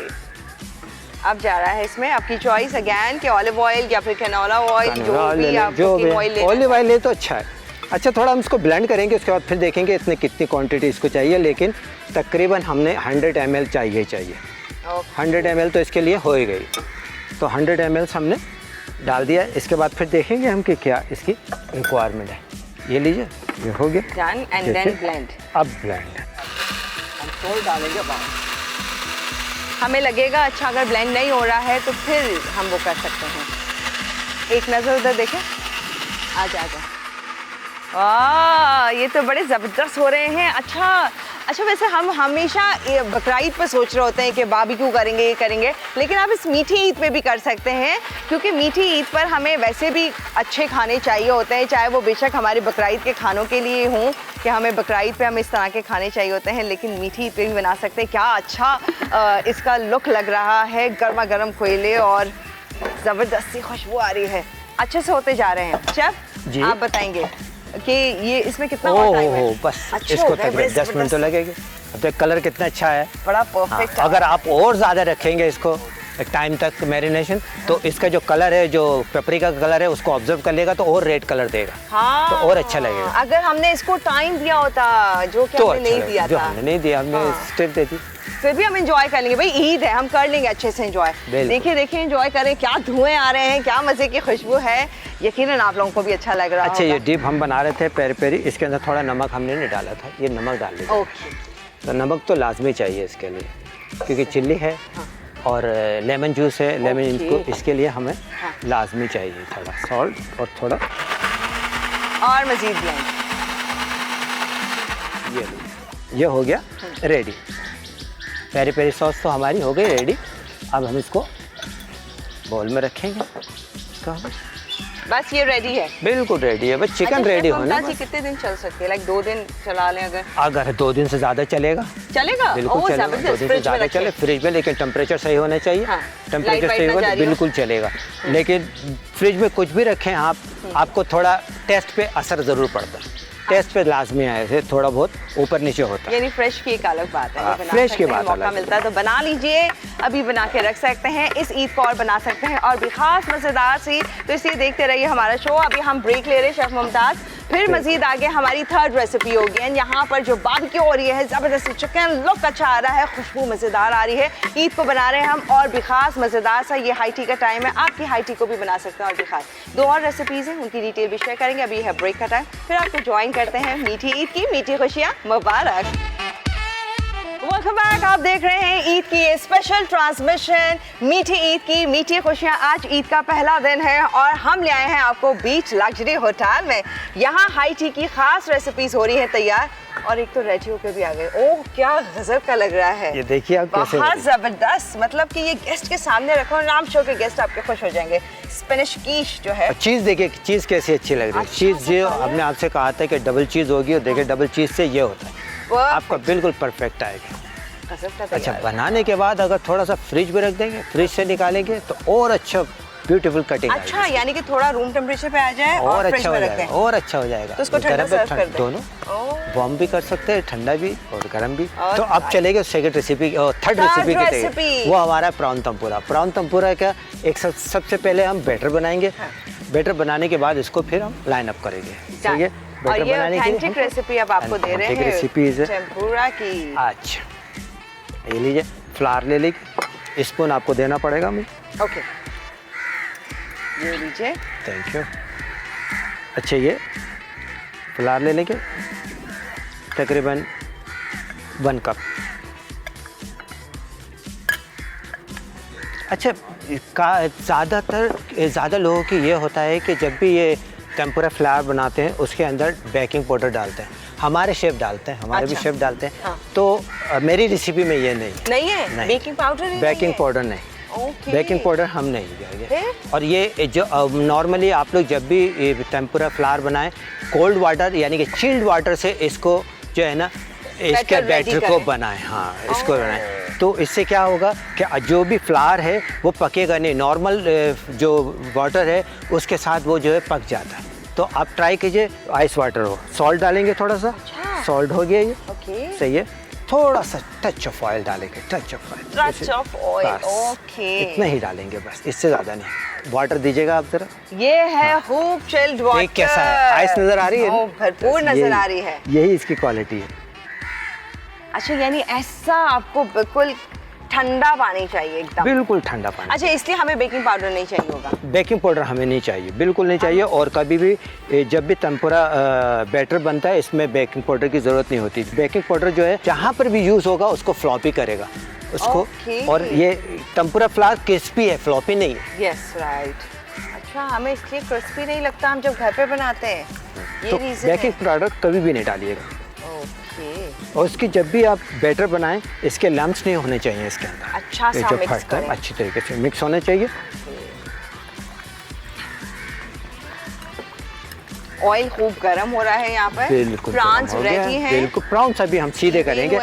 अब जा रहा है इसमें आपकी चॉइस अगेन कि ऑलिव ऑयल या फिर कैनोला ऑयल, जो भी आप कुकिंग ऑयल ले। ऑलिव ऑयल ले तो अच्छा है। अच्छा, थोड़ा हम इसको ब्लेंड करेंगे, उसके बाद फिर देखेंगे इसमें कितनी क्वांटिटी इसको चाहिए, लेकिन तकरीबन हमने 100 ml चाहिए। 100 ml तो इसके लिए हो ही गई, तो 100 ml हमने डाल दिया। इसके बाद फिर देखेंगे हम कि क्या इसकी रिक्वायरमेंट है। ये लीजिए, ये हो गया डन, एंड देन ब्लेंड। अब ब्लेंड हम सॉल्ट डालेंगे बाद। हमें लगेगा अच्छा अगर ब्लेंड नहीं हो रहा है तो फिर हम वो कर सकते हैं। एक नज़र उधर देखें, आजा आजा। वाह, ये तो बड़े ज़बरदस्त हो रहे हैं। अच्छा, वैसे हम हमेशा बकरा ईद पर सोच रहे होते हैं कि बारबेक्यू करेंगे, ये करेंगे, लेकिन आप इस मीठी ईद पे भी कर सकते हैं, क्योंकि मीठी ईद पर हमें वैसे भी अच्छे खाने चाहिए होते हैं, चाहे वो बेशक हमारे बकरा ईद के खानों के लिए हों कि हमें बकरा ईद पे हमें इस तरह के खाने चाहिए होते हैं, लेकिन मीठी ईद पे भी बना सकते हैं। क्या अच्छा इसका लुक लग रहा है, गर्मा गर्म कोयले और ज़बरदस्ती खुशबू आ रही है। अच्छे से होते जा रहे हैं। शेफ, आप बताएंगे कि ये इसमें कितना टाइम है? बस इसको तकरीबन 10 मिनट तो लगेंगे। अब तक कलर कितना अच्छा है, बड़ा परफेक्ट। अगर आप और ज़्यादा रखेंगे इसको टाइम तक मैरिनेशन, तो इसका जो कलर है, जो पेपरिका का कलर है, उसको ऑब्जर्व कर लेगा तो और रेड कलर देगा। हाँ, तो और अच्छा लगेगा। अगर हमने इसको टाइम दिया होता, जो कि तो हमने नहीं दिया जो था, हमने नहीं दिया, हमने स्टेप दे दी, फिर भी हम एंजॉय कर लेंगे। भाई ईद है, हम कर लेंगे अच्छे से एंजॉय। देखिए एंजॉय करें, क्या धुएं आ रहे हैं, क्या मजे की खुशबू है। यकीनन आप लोगों को भी अच्छा लग रहा है। अच्छा, ये डिप हम बना रहे थे पेरी पेरी, इसके अंदर थोड़ा नमक हमने नहीं डाला था, ये नमक डाल दिया। ओके, तो नमक तो लाजमी चाहिए इसके लिए, क्योंकि चिल्ली है और लेमन जूस है, लेमन को इसके लिए हमें लाजमी चाहिए थोड़ा सॉल्ट और थोड़ा और मजीद ब्लेंड। ये हो गया रेडी। पेरी पेरी सॉस तो हमारी हो गई रेडी। अब हम इसको बाउल में रखेंगे, इसको हम बस ये रेडी है? बिल्कुल रेडी है, बस चिकन रेडी होना। कितने दिन चल सकती है? लाइक 2 दिन चला लें अगर 2 दिन से ज़्यादा चलेगा बिल्कुल चलेगा। 2 दिन से ज़्यादा चले फ्रिज में, लेकिन टेम्परेचर सही होना चाहिए। टेम्परेचर सही होगा बिल्कुल चलेगा। लेकिन फ्रिज में कुछ भी रखें आप, आपको थोड़ा टेस्ट पे असर ज़रूर पड़ता है। टेस्ट पे लाजमी आए थे, थोड़ा बहुत ऊपर नीचे होता है। यानी फ्रेश की एक अलग बात है। फ्रेश की बात मौका मिलता है तो बना लीजिए, अभी बना के रख सकते हैं, इस ईद को और बना सकते हैं और भी खास मज़ेदार सी। तो इसलिए देखते रहिए हमारा शो। अभी हम ब्रेक ले रहे हैं शेफ मुमताज़, फिर मजीद आगे हमारी थर्ड रेसिपी होगी। एंड यहाँ पर जो बारबेक्यू हो रही है, ज़बरदस्त चिकन लुक अच्छा आ रहा है, खुशबू मज़ेदार आ रही है। ईद को बना रहे हैं हम और भी खास मज़ेदार सा। ये हाई टी का टाइम है, आपकी हाई टी को भी बना सकते हैं और भी खास। 2 और रेसिपीज़ हैं, उनकी डिटेल भी शेयर करेंगे। अभी है ब्रेक का टाइम, फिर आपको ज्वाइन करते हैं। मीठी ईद की मीठी खुशियाँ मुबारक। Welcome back. आप देख रहे हैं ईद की ये स्पेशल ट्रांसमिशन मीठी ईद की मीठी खुशियाँ। आज ईद का पहला दिन है और हम ले आए हैं आपको बीच लग्जरी होटल में। यहाँ हाई टी की खास रेसिपीज हो रही है तैयार और एक तो रेडी होकर भी आ गए। ओह क्या गजब का लग रहा है, ये देखिए आप कैसे बहुत जबरदस्त। मतलब कि ये गेस्ट के सामने रखो, नाम शो के गेस्ट आपके खुश हो जाएंगे। स्पेनिश कीश जो है, चीज़ देखिए चीज़ कैसी अच्छी लग रही है। चीज़ जो हमने आपसे कहा था कि डबल चीज़ होगी, और देखिए डबल चीज़ से ये होता है, आपका बिल्कुल परफेक्ट आएगा। अच्छा, बनाने के बाद अगर थोड़ा सा फ्रिज में रख देंगे, फ्रिज से निकालेंगे तो और अच्छा ब्यूटीफुल कटिंग। अच्छा, यानी कि थोड़ा रूम टेम्परेचर पे आ जाए और अच्छा हो जाएगा, और अच्छा हो जाएगा। तो उसको ठंडा सर्व कर दें। दोनों वार्म भी कर सकते हैं, ठंडा भी और गर्म भी। तो अब चलेगा सेकंड रेसिपी और थर्ड रेसिपी की तरफ। वो हमारा प्राउन तंपूरा। प्राउन तंपूरा का एक सबसे पहले हम बैटर बनाएंगे। बैटर बनाने के बाद इसको फिर हम लाइन अप करेंगे। ठीक है, बैटर बनाने की ऑथेंटिक रेसिपी अब आपको दे रहे हैं रेसिपीज तंपूरा की। अच्छा, ये लीजिए, फ्लावर ले लीजिए, स्पून आपको देना पड़ेगा मुझे। ओके, ये लीजिए। Thank you. अच्छा, ये फ्लावर ले लेंगे तकरीबन 1 कप। अच्छा, ज़्यादा लोगों की ये होता है कि जब भी ये टेम्पुरा फ्लावर बनाते हैं उसके अंदर बेकिंग पाउडर डालते हैं। हमारे शेफ डालते हैं, हमारे भी शेफ डालते हैं। हाँ। तो मेरी रेसिपी में ये नहीं है। बेकिंग पाउडर बेकिंग पाउडर नहीं। बेकिंग पाउडर हम नहीं देंगे। और ये जो नॉर्मली आप लोग जब भी टेम्पुरा फ्लावर बनाएं, कोल्ड वाटर यानी कि चिल्ड वाटर से इसको जो है ना, इसके बैटर को बनाएं। हाँ, इसको बनाएं तो इससे क्या होगा कि जो भी फ्लावर है वो पकेगा नहीं। नॉर्मल जो वाटर है उसके साथ वो जो है पक जाता है। तो आप ट्राई कीजिए, आइस वाटर हो, सॉल्ट डालेंगे थोड़ा सा। सॉल्ट हो गया ये, सही है। थोड़ा सा टच ऑफ ऑयल डालेंगे, टच ऑफ ऑयल। ओके, इतना ही डालेंगे बस, इससे ज़्यादा नहीं। वाटर दीजिएगा आप जरा। ये है खूब चिल्ड वाटर। कैसा है, आइस नज़र आ रही है? भरपूर नज़र आ रही है। यही इसकी क्वालिटी है। अच्छा, यानी ऐसा आपको बिल्कुल ठंडा पानी चाहिए, एकदम बिल्कुल ठंडा पानी। अच्छा, इसलिए हमें बेकिंग पाउडर नहीं चाहिए होगा? बेकिंग पाउडर हमें नहीं चाहिए, बिल्कुल नहीं चाहिए। और कभी भी जब भी टेम्पुरा बैटर बनता है इसमें बेकिंग पाउडर की ज़रूरत नहीं होती। बेकिंग पाउडर जो है जहाँ पर भी यूज़ होगा उसको फ्लॉपी करेगा उसको। और ये टेम्पुरा फ्लावर क्रिस्पी है, फ्लॉपी नहीं है। Yes, right. अच्छा, हमें इसलिए क्रिस्पी नहीं लगता हम जब घर पे बनाते हैं, ये तो रीज़न बेकिंग पाउडर कभी भी नहीं डालिएगा। और उसकी जब भी आप बैटर बनाएं, इसके लम्प्स नहीं होने चाहिए इसके अंदर। अच्छा सा मिक्स करें, अच्छी तरीके से मिक्स होने चाहिए। ऑयल खूब गर्म हो रहा है यहाँ पर। बिल्कुल, प्रॉन्स रेडी हैं। बिल्कुल, प्रॉन्स अभी हम सीधे करेंगे।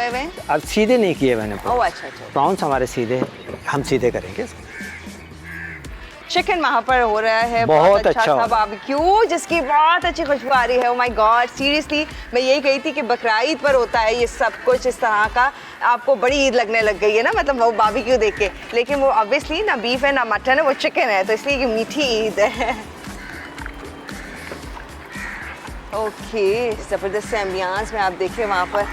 अब सीधे नहीं किए मैंने। अच्छा, प्रॉन्स हमारे सीधे, हम सीधे करेंगे। चिकन वहाँ पर हो रहा है, बहुत अच्छा सा बारबेक्यू जिसकी बहुत अच्छी खुशबू आ रही है। ओह माय गॉड, सीरियसली मैं यही कही थी कि बकरा ईद पर होता है ये सब कुछ इस तरह का। आपको बड़ी ईद लगने लग गई है ना, मतलब वो बारबेक्यू देख के। लेकिन वो ऑब्वियसली ना बीफ है ना मटन है, वो चिकन है, तो इसलिए ये मीठी ईद है। ओके, ज़बरदस्त एम्बियंस में आप देखिए वहाँ पर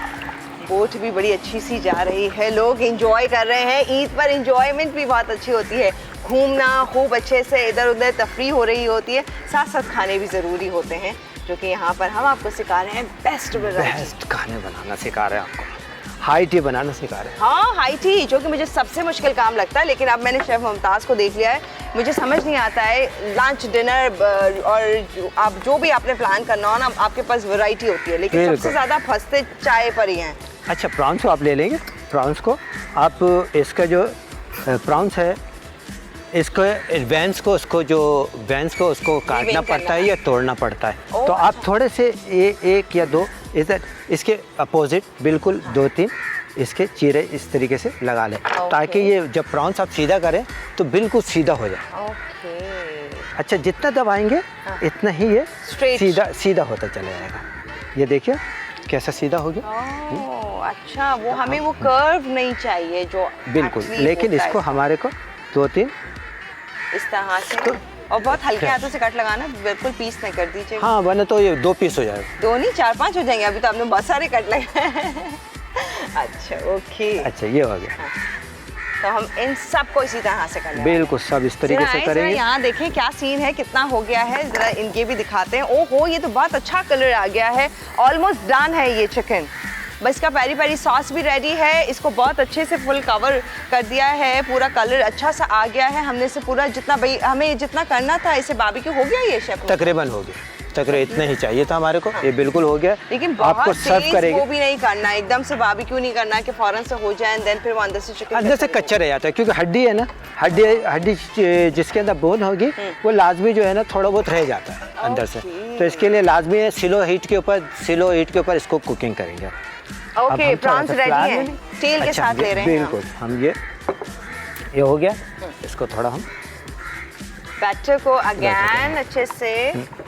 बोट भी बड़ी अच्छी सी जा रही है, लोग एंजॉय कर रहे हैं। ईद पर एंजॉयमेंट भी बहुत अच्छी होती है, घूमना खूब अच्छे से इधर उधर तफरी हो रही होती है, साथ साथ खाने भी ज़रूरी होते हैं, जो कि यहाँ पर हम आपको सिखा रहे हैं। बेस्ट खाने बनाना सिखा रहे हैं आपको, हाई टी बनाना सिखा रहे हैं। हाँ, हाई टी, जो कि मुझे सबसे मुश्किल काम लगता है, लेकिन अब मैंने शेफ़ मुमताज़ को देख लिया है, मुझे समझ नहीं आता है। लंच डिनर और आप जो भी आपने प्लान करना हो ना, आपके पास वैरायटी होती है, लेकिन सबसे ज़्यादा फंसते चाय पर ही हैं। अच्छा, प्रॉन्स को आप ले लेंगे। प्रॉन्स को आप, इसका जो प्रॉन्स है इसको वेंस को उसको काटना पड़ता है या तोड़ना पड़ता है। तो आप थोड़े से एक या दो इधर इसके अपोजिट बिल्कुल 2-3 इसके चीरे इस तरीके से लगा लें, ताकि ये जब प्रॉन्स आप सीधा करें तो बिल्कुल सीधा हो जाए। अच्छा, जितना दबाएंगे इतना ही ये सीधा होता चला जाएगा। ये देखिए कैसा सीधा हो गया। अच्छा, वो हमें वो कर्व नहीं चाहिए जो बिल्कुल, लेकिन इसको हमारे को 2-3 इस तरह से और बहुत हल्के हाथों से कट लगाना, बिल्कुल पीस नहीं कर दीजिए। हाँ, वरना तो ये 2 पीस हो जाएगा। 2 नहीं 4-5 हो जाएंगे। अभी तो आपने बहुत सारे कट लगाए। अच्छा, ओके। अच्छा, ये हो गया। तो हम इन सब को इसी तरह से करेंगे। बिल्कुल सब इस तरीके से करेंगे। यहाँ देखें क्या सीन है, कितना हो गया है, जरा इनके भी दिखाते हैं। ओहो, ये तो बहुत अच्छा कलर आ गया है। ऑलमोस्ट डन है ये चिकन। बस इसका पेरी पेरी सॉस भी रेडी है। इसको बहुत अच्छे से फुल कवर कर दिया है, पूरा कलर अच्छा सा आ गया है। हमने से पूरा जितना भाई हमें जितना करना था इसे बारबेक्यू हो गया ये शेफ? तकरीबन हो गया, तकरीबन इतना ही चाहिए था हमारे को। ये बिल्कुल हो गया। लेकिन आपको सर्व करेंगे वो भी नहीं करना, एकदम से बारबेक्यू नहीं करना कि फौरन से हो जाए देन फिर वो अंदर से चिकन अंदर से कच्चा रह जाता है, क्योंकि हड्डी है ना, हड्डी जिसके अंदर बोन होगी वो लाजमी जो है ना थोड़ा बहुत रह जाता है अंदर से। तो इसके लिए लाजमी है स्लो हीट के ऊपर इसको कुकिंग करेंगे। ओके, प्रॉन्स रेडी है, तेल के साथ ले रहे हैं। बिल्कुल, हम ये हो गया। इसको थोड़ा हम बैटर को अगेन अच्छे से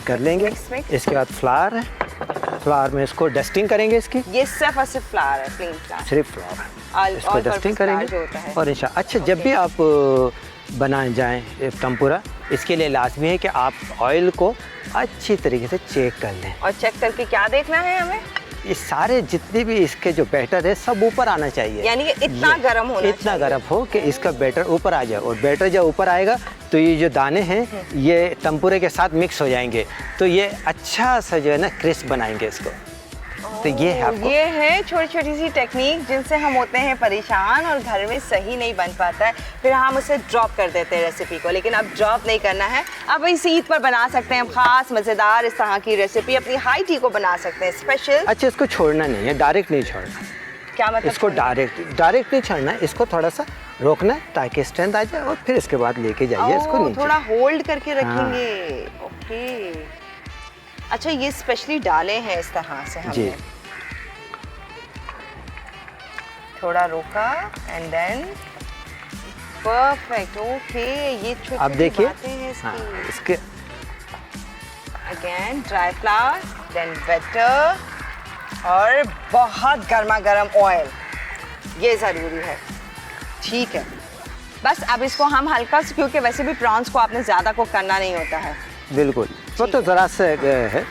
कर लेंगे। इसके बाद फ्लावर में इसको डस्टिंग करेंगे इसकी। ये सिर्फ और सिर्फ फ्लावर है, प्लेन फ्लावर, सिर्फ फ्लावर। इसको डस्टिंग करेंगे और इंशाल्लाह। अच्छा, जब भी आप बनाए जाएं तंपूरा, इसके लिए लाजमी है कि आप ऑयल को अच्छी तरीके से चेक कर लें। और चेक करके क्या देखना है हमें? ये सारे जितने भी इसके जो बैटर है सब ऊपर आना चाहिए। यानी कि इतना गर्म होना चाहिए। इतना गर्म हो कि इसका बैटर ऊपर आ जाए, और बैटर जब ऊपर आएगा तो ये जो दाने हैं ये तंपूरे के साथ मिक्स हो जाएंगे, तो ये अच्छा सा जो है ना क्रिस्प बनाएंगे इसको। तो ये है आपको, ये है छोटी छोटी सी टेक्निक जिनसे हम होते हैं परेशान और घर में सही नहीं बन पाता है, फिर हम उसे ड्रॉप कर देते हैं रेसिपी को। लेकिन अब ड्रॉप नहीं करना है, अब इस ईद पर बना सकते हैं खास मज़ेदार इस तरह की रेसिपी, अपनी हाई टी को बना सकते हैं स्पेशल। अच्छा, इसको छोड़ना नहीं है, डायरेक्ट नहीं छोड़ना। क्या मतलब? इसको डायरेक्ट नहीं छोड़ना है, इसको थोड़ा सा रोकना है ताकि स्ट्रेंथ आ जाए, और फिर इसके बाद लेके जाइए इसको नीचे। थोड़ा होल्ड करके रखेंगे। ओके, अच्छा, ये स्पेशली डाले हैं इस तरह से हमने। जी, थोड़ा रोका एंड देन परफेक्ट। ओके, ये छोटी आप देखिए। हाँ, इसके again dry flower, then butter और बहुत गर्मा गर्म ऑयल, ये ज़रूरी है। ठीक है, बस अब इसको हम हल्का से, क्योंकि वैसे भी प्रॉन्स को आपने ज़्यादा कुक करना नहीं होता है। बिल्कुल, वो तो ज़रा सा है,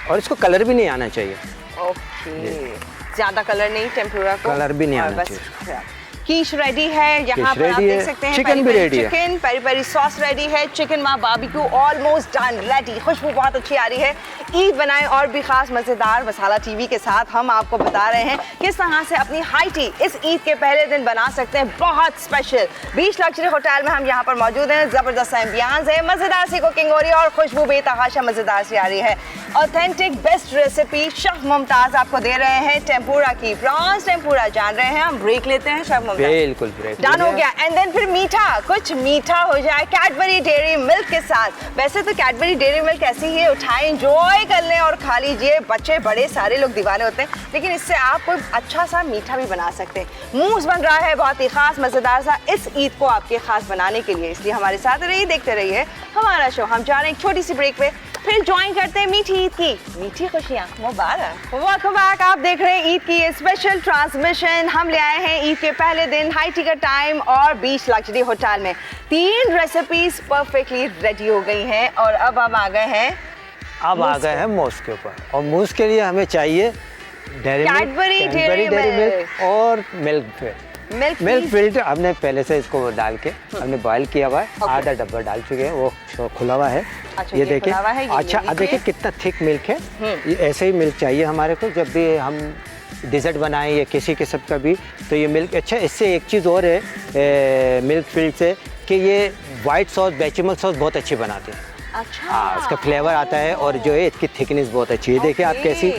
और इसको कलर भी नहीं आना चाहिए। ओके, ज़्यादा कलर नहीं, टेम्पुरा को कलर भी नहीं आना चाहिए। कीश रेडी है, यहाँ पर आप देख सकते हैं। चिकन भी रेडी है, chicken peri peri sauce ready है, चिकन माँ बारबेक्यू ऑलमोस्ट डन रेडी। खुशबू बहुत अच्छी आ रही है। ईद बनाएं और भी खास मज़ेदार मसाला टीवी के साथ हम आपको बता रहे हैं किस तरह से अपनी हाई टी इस ईद के पहले दिन बना सकते हैं, बहुत स्पेशल। बीच लग्जरी होटल में हम यहाँ पर मौजूद हैं। ज़बरदस्त एम्बियंस है, मज़ेदार सी कुकिंग हो रही है और खुशबू बेतहाशा मज़ेदार सी आ रही है। Authentic best recipe chef Mumtaz आपको दे रहे हैं टेम्पुरा की। प्रॉन्स टेम्पुरा जान रहे हैं, हम ब्रेक लेते हैं शेफ। बिल्कुल ब्रेक डन हो गया। एंड देन फिर मीठा, कुछ मीठा हो जाए कैडबरी डेयरी मिल्क के साथ। वैसे तो कैडबरी डेयरी मिल्क ऐसी ही है, उठाएं एंजॉय कर लें और खा लीजिए। बच्चे बड़े सारे लोग दीवाने होते हैं, लेकिन इससे आप कोई अच्छा सा मीठा भी बना सकते हैं। मूस बन रहा है बहुत ही खास मज़ेदार सा इस ईद को आपके खास बनाने के लिए, इसलिए हमारे साथ रहिए, देखते रहिए हमारा शो। हम जा रहे हैं एक छोटी सी ब्रेक पे, फिर ज्वाइन करते हैं मीठी ईद की मीठी खुशियाँ मुबारक। वेलकम बैक, आप देख रहे हैं ईद की ये स्पेशल ट्रांसमिशन। हम ले आए हैं ईद के पहले दिन हाई टी का टाइम और बीच लग्जरी होटल में 3 रेसिपीज परफेक्टली रेडी हो गई हैं और अब हम आ गए हैं मूस के ऊपर। और मूस के लिए हमें चाहिए कैडबरी डेयरी मिल्क और मिल्क फिल्टर। हमने पहले से इसको डाल के हमने बॉयल किया हुआ है, आधा डब्बा डाल चुके हैं, वो खुला हुआ है। अच्छा, ये देखिए। अच्छा, देखिए कितना थिक मिल्क है। ये ऐसे ही मिल्क चाहिए हमारे को जब भी हम डिज़र्ट बनाएं या किसी किस्म का भी, तो ये मिल्क। अच्छा, इससे एक चीज़ और है मिल्क फिल्टर से कि ये वाइट सॉस, बेचेमल सॉस बहुत अच्छी बनाते हैं। अच्छा, हाँ, उसका फ्लेवर आता है और जो है इसकी थिकनेस बहुत अच्छी है। देखिए आप कैसी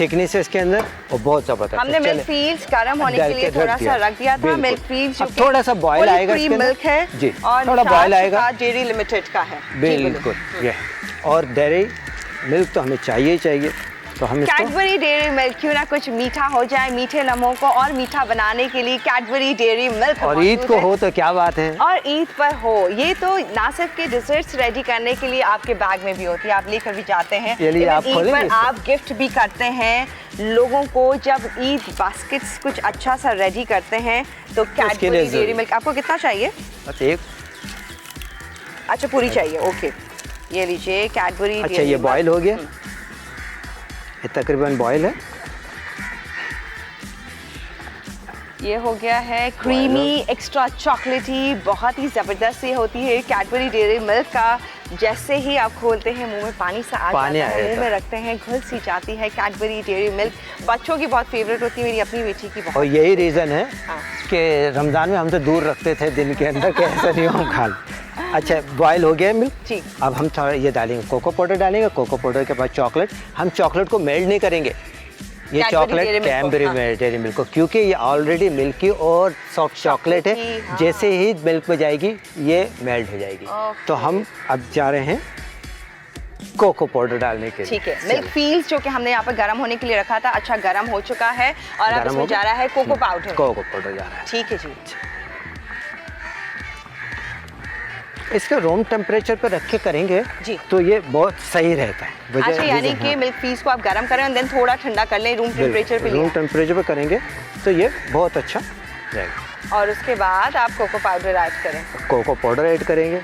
थिकनेस है इसके अंदर और बहुत जबरदस्त। हमने मिल्क फ्रीज गर्म होने के लिए थोड़ा सा रख दिया था। मिल्क फ्रीज जो थोड़ा सा बॉयल आएगा इसके अंदर, मिल्क है जी, और थोड़ा बॉयल आएगा। डेयरी लिमिटेड का है बिल्कुल ये, और डेयरी मिल्क तो हमें चाहिए ही चाहिए। तो हम कैडबरी डेयरी मिल्क, क्यों ना कुछ मीठा हो जाए, मीठे लम्हों को और मीठा बनाने के लिए कैडबरी डेयरी मिल्क। और ईद को हो तो क्या बात है, और ईद पर हो। ये तो ना सिर्फ के डिजर्ट्स रेडी करने के लिए आपके बैग में भी होती है, आप लेकर भी जाते हैं। आप ईद पर आप गिफ्ट भी करते हैं लोगों को। जब ईद बास्केट्स कुछ अच्छा सा रेडी करते हैं तो कैडबरी डेयरी मिल्क। आपको कितना चाहिए? बस एक। अच्छा पूरी चाहिए, ओके ये लीजिए कैडबरी। अच्छा ये बॉयल हो गया, ये तकरीबन बॉयल है। ये हो गया है क्रीमी एक्स्ट्रा चॉकलेटी, बहुत ही ज़बरदस्त ये होती है कैडबरी डेयरी मिल्क का। जैसे ही आप खोलते हैं मुंह में पानी सा आ जाता है, मुंह में रखते हैं घुल सी जाती है कैडबरी डेयरी मिल्क। बच्चों की बहुत फेवरेट होती है, मेरी अपनी बेटी की बहुत। और यही रीज़न है कि रमज़ान में हमसे दूर रखते थे दिन के अंदर कि ऐसा नहीं हम खा लें। अच्छा बॉयल हो गया मिल्क जी। अब हम थोड़ा ये डालेंगे, कोको पाउडर डालेंगे। कोको पाउडर के बाद चॉकलेट। हम चॉकलेट को मेल्ट नहीं करेंगे, ये चॉकलेट कैडबरी डेयरी मिल्क को, क्योंकि ये ऑलरेडी मिल्की और सॉफ्ट चॉकलेट है। जैसे ही मिल्क में जाएगी ये मेल्ट हो जाएगी। तो हम अब जा रहे हैं कोको पाउडर डालने के लिए। ठीक है, मिल्क फील्स जो कि हमने यहाँ पर गर्म होने के लिए रखा था, अच्छा गर्म हो चुका है और अब इसमें जा रहा है कोको पाउडर। कोको पाउडर जा रहा है, ठीक है जी। इसका रूम टेम्परेचर पर रख के करेंगे जी तो ये बहुत सही रहता है। अच्छा यानी कि मिल्क फीस को आप गर्म करें और देन थोड़ा ठंडा कर लें रूम टेम्परेचर पे। रूम टेम्परेचर पे करेंगे तो ये बहुत अच्छा रहेगा। और उसके बाद आप कोको पाउडर ऐड करें। कोको पाउडर ऐड करेंगे।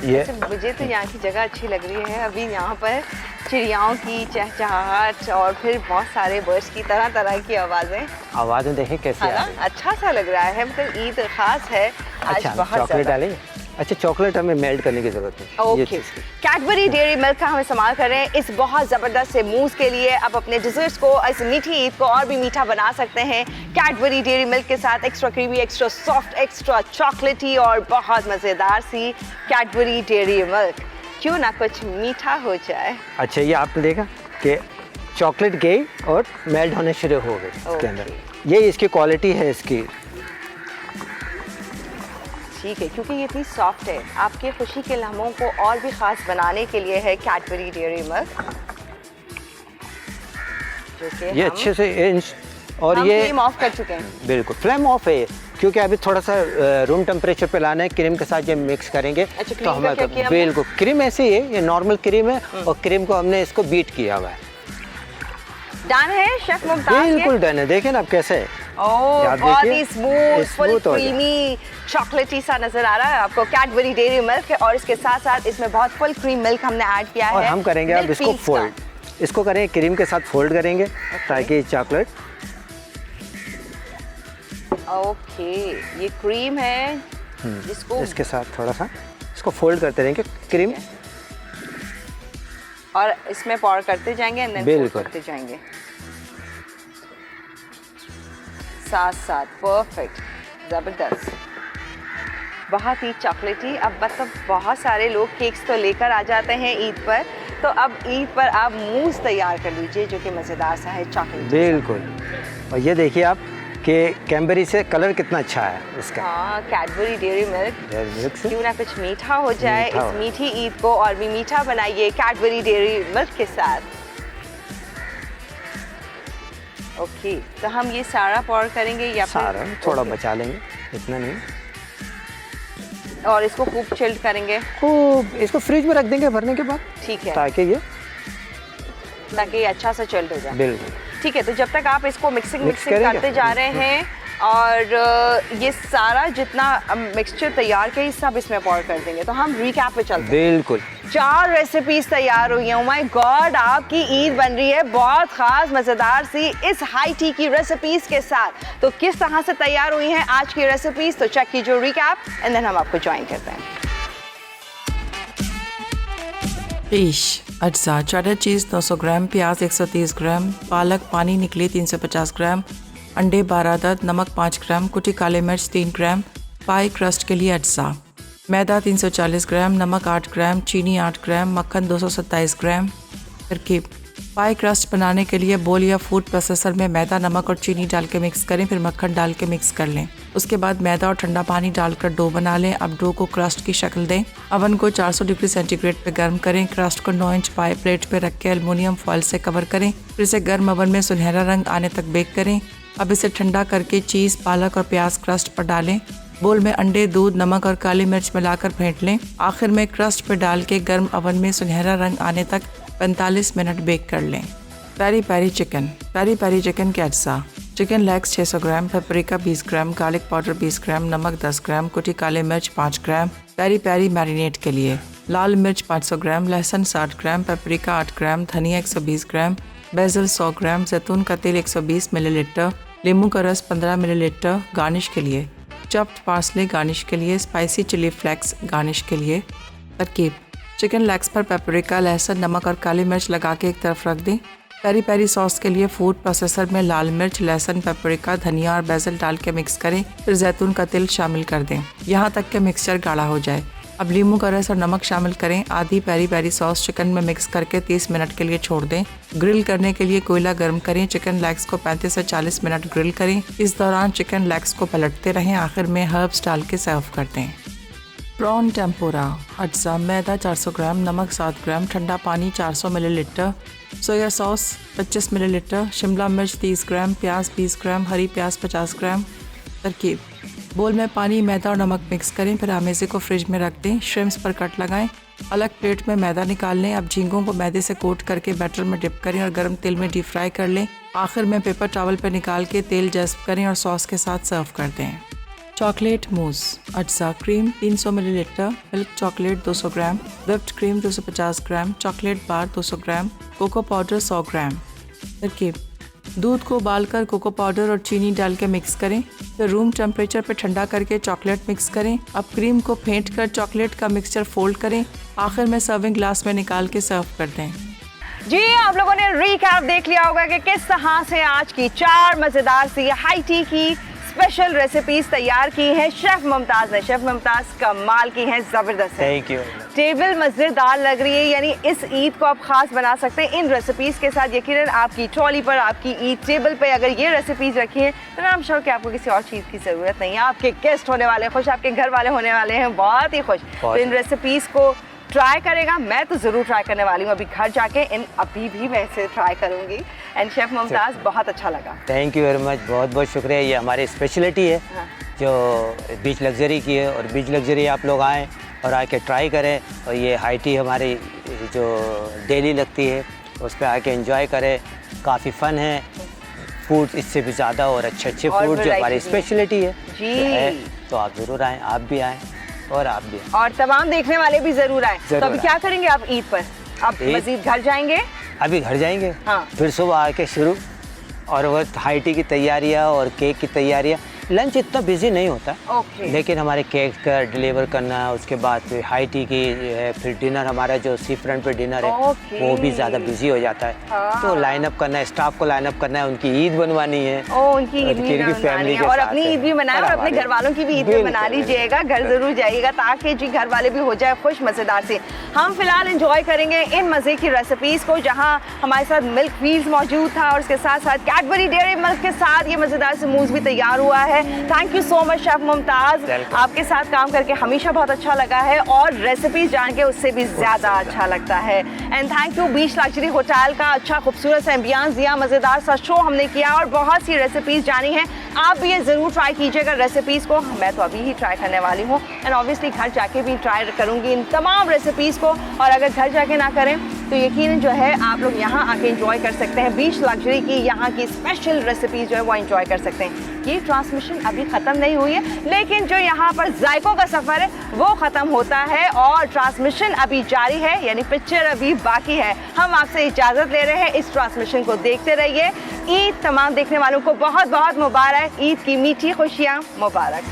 ये मुझे तो यहाँ की जगह अच्छी लग रही है। अभी यहाँ पर चिड़ियाओं की चहचहाहट और फिर बहुत सारे बर्ड्स की तरह तरह की आवाज़ें देखें कैसे आ रही हैं। अच्छा सा लग रहा है, मतलब ईद खास है आज। अच्छा, बहुत चॉकलेट डालेंगे। अच्छा चॉकलेट हमें मेल्ट करने की जरूरत है। ओके कैडबरी डेयरी मिल्क का हम इस्तेमाल कर रहे हैं इस बहुत ज़बरदस्त से मूस के लिए। अब अपने डिजर्ट्स को, इस मीठी ईद को और भी मीठा बना सकते हैं कैडबरी डेयरी मिल्क के साथ। Extra creamy, extra soft, extra चॉकलेटी और बहुत मज़ेदार सी कैडबरी डेयरी मिल्क। क्यों ना कुछ मीठा हो जाए। अच्छा ये आपने देखा कि चॉकलेट गई और मेल्ट होने शुरू हो गए इसके अंदर। ये इसकी क्वालिटी है इसकी। ठीक है, क्योंकि ये इतनी सॉफ्ट है। आपके खुशी के लम्हों को और भी ख़ास बनाने के लिए है कैडबरी डेयरी मिल्क, जो कि ये अच्छे से इंच और हम ये फ्लेम ऑफ कर चुके हैं। बिल्कुल फ्लेम ऑफ है क्योंकि अभी थोड़ा सा रूम टेम्परेचर पे लाना है। क्रीम के साथ जब मिक्स करेंगे अच्छा, तो हमें बिल्कुल क्रीम ऐसे ही है, ये नॉर्मल क्रीम है और क्रीम को हमने इसको बीट किया हुआ है। डन है शेफ मुमताज? बिल्कुल डन है। देखें आप कैसे है, बहुत ही स्मूथ, फुल क्रीमी, चॉकलेटी सा नजर आ रहा है आपको कैडबरी डेयरी मिल्क। और इसके साथ साथ इसमें बहुत फुल क्रीम मिल्क हमने ऐड किया है। और हम करेंगे अब इसको फोल्ड, इसको करेंगे क्रीम के साथ फोल्ड करेंगे ताकि चॉकलेट। ओके ये क्रीम है जिसको इसके साथ थोड़ा सा इसको फोल्ड करते रहेंगे क्रीम और इसमें पॉर करते जाएंगे एंड देन फोल्ड करते जाएंगे साथ साथ। परफेक्ट, ज़बरदस्त, बहुत ही चॉकलेटी। अब मतलब बहुत सारे लोग केक्स तो लेकर आ जाते हैं ईद पर, तो अब ईद पर आप मूस तैयार कर लीजिए जो कि मज़ेदार सा है चॉकलेट। बिल्कुल। और ये देखिए आप कि कैडबरी से कलर कितना अच्छा है इसका। हाँ कैडबरी डेयरी मिल्क से क्यों ना कुछ मीठा हो जाए। इस मीठी ईद को और भी मीठा बनाइए कैडबरी डेयरी मिल्क के साथ। ओके तो हम ये सारा पॉर करेंगे या सारा थोड़ा बचा लेंगे, इतना नहीं। और इसको खूब चिल्ड करेंगे, खूब इसको फ्रिज में रख देंगे भरने के बाद। ठीक है, ताकि ये अच्छा सा चिल्ड हो जाए। बिल्कुल ठीक है। तो जब तक आप इसको मिक्सिंग करते जा रहे हैं और ये सारा जितना मिक्सचर तैयार किया सब इसमें पॉर कर देंगे, तो हम रिकैप पे चलते हैं। बिल्कुल 4 रेसिपीज तैयार हुई हैं। ओह माय गॉड, आपकी ईद बन रही है बहुत खास मज़ेदार सी इस हाई टी की रेसिपीज के साथ। तो किस तरह से तैयार हुई हैं आज की रेसिपीज, तो चेक कीजिए रिकैप एंड देन हम आपको ज्वाइन करते हैं। पेश अज्जा चेडर चीज़ 900 ग्राम, प्याज 130 ग्राम, पालक पानी निकली 350 ग्राम, अंडे 12 अदद, नमक 5 ग्राम, कुटी काले मिर्च 3 ग्राम, पाई क्रस्ट के लिए अज्जा, मैदा 340 ग्राम, नमक 8 ग्राम, चीनी 8 ग्राम, मक्खन 227 ग्राम, तरकीब। पाई क्रस्ट बनाने के लिए बोल या फूड प्रोसेसर में मैदा, नमक और चीनी डाल के मिक्स करें, फिर मक्खन डाल के मिक्स कर लें। उसके बाद मैदा और ठंडा पानी डालकर डो बना लें। अब डो को क्रस्ट की शक्ल दें। अवन को 400 डिग्री सेंटीग्रेड पे गर्म करें। क्रस्ट को 9 इंच पाई प्लेट पे रख के एल्युमिनियम फॉइल से कवर करें, फिर इसे गर्म अवन में सुनहरा रंग आने तक बेक करें। अब इसे ठंडा करके चीज़, पालक और प्याज क्रस्ट पर डालें। बोल में अंडे, दूध, नमक और काली मिर्च मिलाकर फेंट लें। आखिर में क्रस्ट पे डाल के गर्म अवन में सुनहरा रंग आने तक 45 मिनट बेक कर लें। Peri peri chicken. Peri peri chicken के अज्जा: chicken legs 600 gram, paprika 20 gram, garlic powder 20 gram, नमक 10 ग्राम, कुटी काले मिर्च 5 ग्राम। पेरी पेरी मैरिनेट के लिए: लाल मिर्च 500 ग्राम, लहसुन 60 ग्राम, पेपरिका 8 ग्राम, धनिया 120 ग्राम, बेसल 100 ग्राम, जैतून का तेल 120 मिलीलीटर, नींबू का रस 15 मिलीलीटर। गार्निश के लिए: चॉप्ड पार्सले गार्निश के लिए, स्पाइसी चिली फ्लेक्स गार्निश के लिए। तरकीब: चिकन लेग्स पर पेपरिका, लहसुन, नमक और काली मिर्च लगा के एक तरफ रख दें। पेरी पेरी सॉस के लिए फूड प्रोसेसर में लाल मिर्च, लहसुन, पेपरिका, धनिया और बेसल डाल के मिक्स करें, फिर जैतून का तेल शामिल कर दें यहाँ तक कि मिक्सचर गाढ़ा हो जाए। अब नींबू का रस और नमक शामिल करें। आधी पेरी पेरी सॉस चिकन में मिक्स करके 30 मिनट के लिए छोड़ दें। ग्रिल करने के लिए कोयला गर्म करें। चिकन लेग्स को 35 से 40 मिनट ग्रिल करें। इस दौरान चिकन लेग्स को पलटते रहें। आखिर में हर्ब्स डाल के सर्व कर दें। प्रॉन टेम्पोरा। अज्जा: मैदा 400 ग्राम, नमक 7 ग्राम, ठंडा पानी 400 millilitre, soya sauce 25 millilitre, Shimla मिर्च 30 ग्राम, प्याज 20 ग्राम, हरी प्याज 50 ग्राम। तरकीब: बोल में पानी, मैदा और नमक मिक्स करें, फिर आमेज़े को फ्रिज में रख दें। श्रिम्प्स पर कट लगाएं। अलग प्लेट में मैदा निकाल लें। अब झींगों को मैदे से कोट करके बैटर में डिप करें और गर्म तेल में डीप फ्राई कर लें। आखिर में पेपर टॉवल पर निकाल के तेल जज्ब करें और सॉस के साथ सर्व कर दें। Chocolate mousse. अज्जा: क्रीम 300 मिलीलीटर, मिल्क चॉकलेट 200 ग्राम, व्हिप्ड क्रीम 250 ग्राम, चॉकलेट बार 200 ग्राम, कोको पाउडर 100 ग्राम। तरकीब: दूध को उबालकर कोको पाउडर और चीनी डाल के मिक्स करें, फिर रूम टेम्परेचर पर ठंडा करके चॉकलेट मिक्स करें। अब क्रीम को फेंट कर चॉकलेट का मिक्सचर फोल्ड करें। आखिर में सर्विंग ग्लास में निकाल के सर्व कर दें। जी, आप लोगों ने रिकैप देख लिया होगा कि किस तरह से आज की 4 मज़ेदार सी हाई टी की स्पेशल रेसिपीज तैयार की हैं शेफ मुमताज ने। शेफ मुमताज कमाल की हैं, जबरदस्त है। Thank you. टेबल मज़ेदार लग रही है, यानी इस ईद को आप खास बना सकते हैं इन रेसिपीज के साथ। यकीनन आपकी ट्रॉली पर, आपकी ईद टेबल पे अगर ये रेसिपीज रखी हैं तो आई एम श्योर कि आपको किसी और चीज़ की ज़रूरत नहीं है। आपके गेस्ट होने वाले खुश, आपके घर वाले होने वाले हैं बहुत ही खुश। तो इन रेसिपीज को ट्राई करेगा, मैं तो ज़रूर ट्राई करने वाली हूँ अभी घर जाके। अभी भी मैं इसे ट्राई करूँगी। एंड शेफ मुमताज़, बहुत अच्छा लगा। थैंक यू वेरी मच, बहुत बहुत शुक्रिया। ये हमारी स्पेशलिटी है जो बीच लग्जरी की है, और बीच लग्जरी आप लोग आएँ और आके ट्राई करें। और ये हाई टी हमारी जो डेली लगती है उस पर आके एंजॉय करें। काफ़ी फ़न है, फूड इससे भी ज़्यादा और अच्छे फूड जो हमारी स्पेशलिटी है जी, तो आप ज़रूर आएँ, आप भी आएँ और आप भी, और तमाम देखने वाले भी जरूर आए। तो अभी क्या करेंगे आप ईद पर? आप मजीद घर जाएंगे? अभी घर जाएंगे, हाँ। फिर सुबह आके शुरू, और वो हाई टी की तैयारियाँ और केक की तैयारियाँ। लंच इतना बिजी नहीं होता, लेकिन हमारे केक का डिलीवर करना, उसके बाद फिर हाई टी की है, फिर डिनर हमारा जो सी फ्रंट पे डिनर है वो भी ज़्यादा बिजी हो जाता है। तो लाइन अप करना है, स्टाफ को लाइन अप करना है, उनकी ईद बनवानी है, उनकी ईद भी फैमिली और अपनी ईद भी मनाए, और अपने घर वालों की भी ईद भी मना लीजिएगा। घर जरूर जाइएगा ताकि जी घर वाले भी हो जाए खुश मज़ेदार से। हम फिलहाल एंजॉय करेंगे इन मज़े की रेसिपीज़ को, जहाँ हमारे साथ मिल्क व्हील्स मौजूद था और उसके साथ साथ कैडबरी डेयरी मिल्क के साथ ये मज़ेदार से मूस भी तैयार हुआ है। Thank you so much chef Mumtaz, आपके साथ काम करके हमेशा बहुत अच्छा लगा है और रेसिपीज जान के उससे भी ज़्यादा अच्छा लगता है। And thank you beach luxury hotel का, अच्छा खूबसूरत सा एम्बियंस दिया, मज़ेदार सा शो हमने किया और बहुत सी रेसिपीज़ जानी है। आप भी ये ज़रूर ट्राई कीजिएगा रेसिपीज़ को, मैं तो अभी ही ट्राई करने वाली हूँ। एंड ऑब्वियसली घर जाके भी ट्राई करूँगी इन तमाम रेसिपीज़ को, और अगर घर जाके ना करें तो यकीनन जो है आप लोग यहाँ आके एंजॉय कर सकते हैं। बीच लग्जरी की यहाँ की स्पेशल रेसिपीज़ जो है वो एंजॉय कर सकते हैं। ये ट्रांसमिशन अभी ख़त्म नहीं हुई है, लेकिन जो यहाँ पर जायकों का सफ़र है वो ख़त्म होता है और ट्रांसमिशन अभी जारी है, यानी पिक्चर अभी बाकी है। हम आपसे इजाज़त ले रहे हैं, इस ट्रांसमिशन को देखते रहिए। ईद तमाम देखने वालों को बहुत बहुत मुबारक, ईद की मीठी खुशियाँ मुबारक।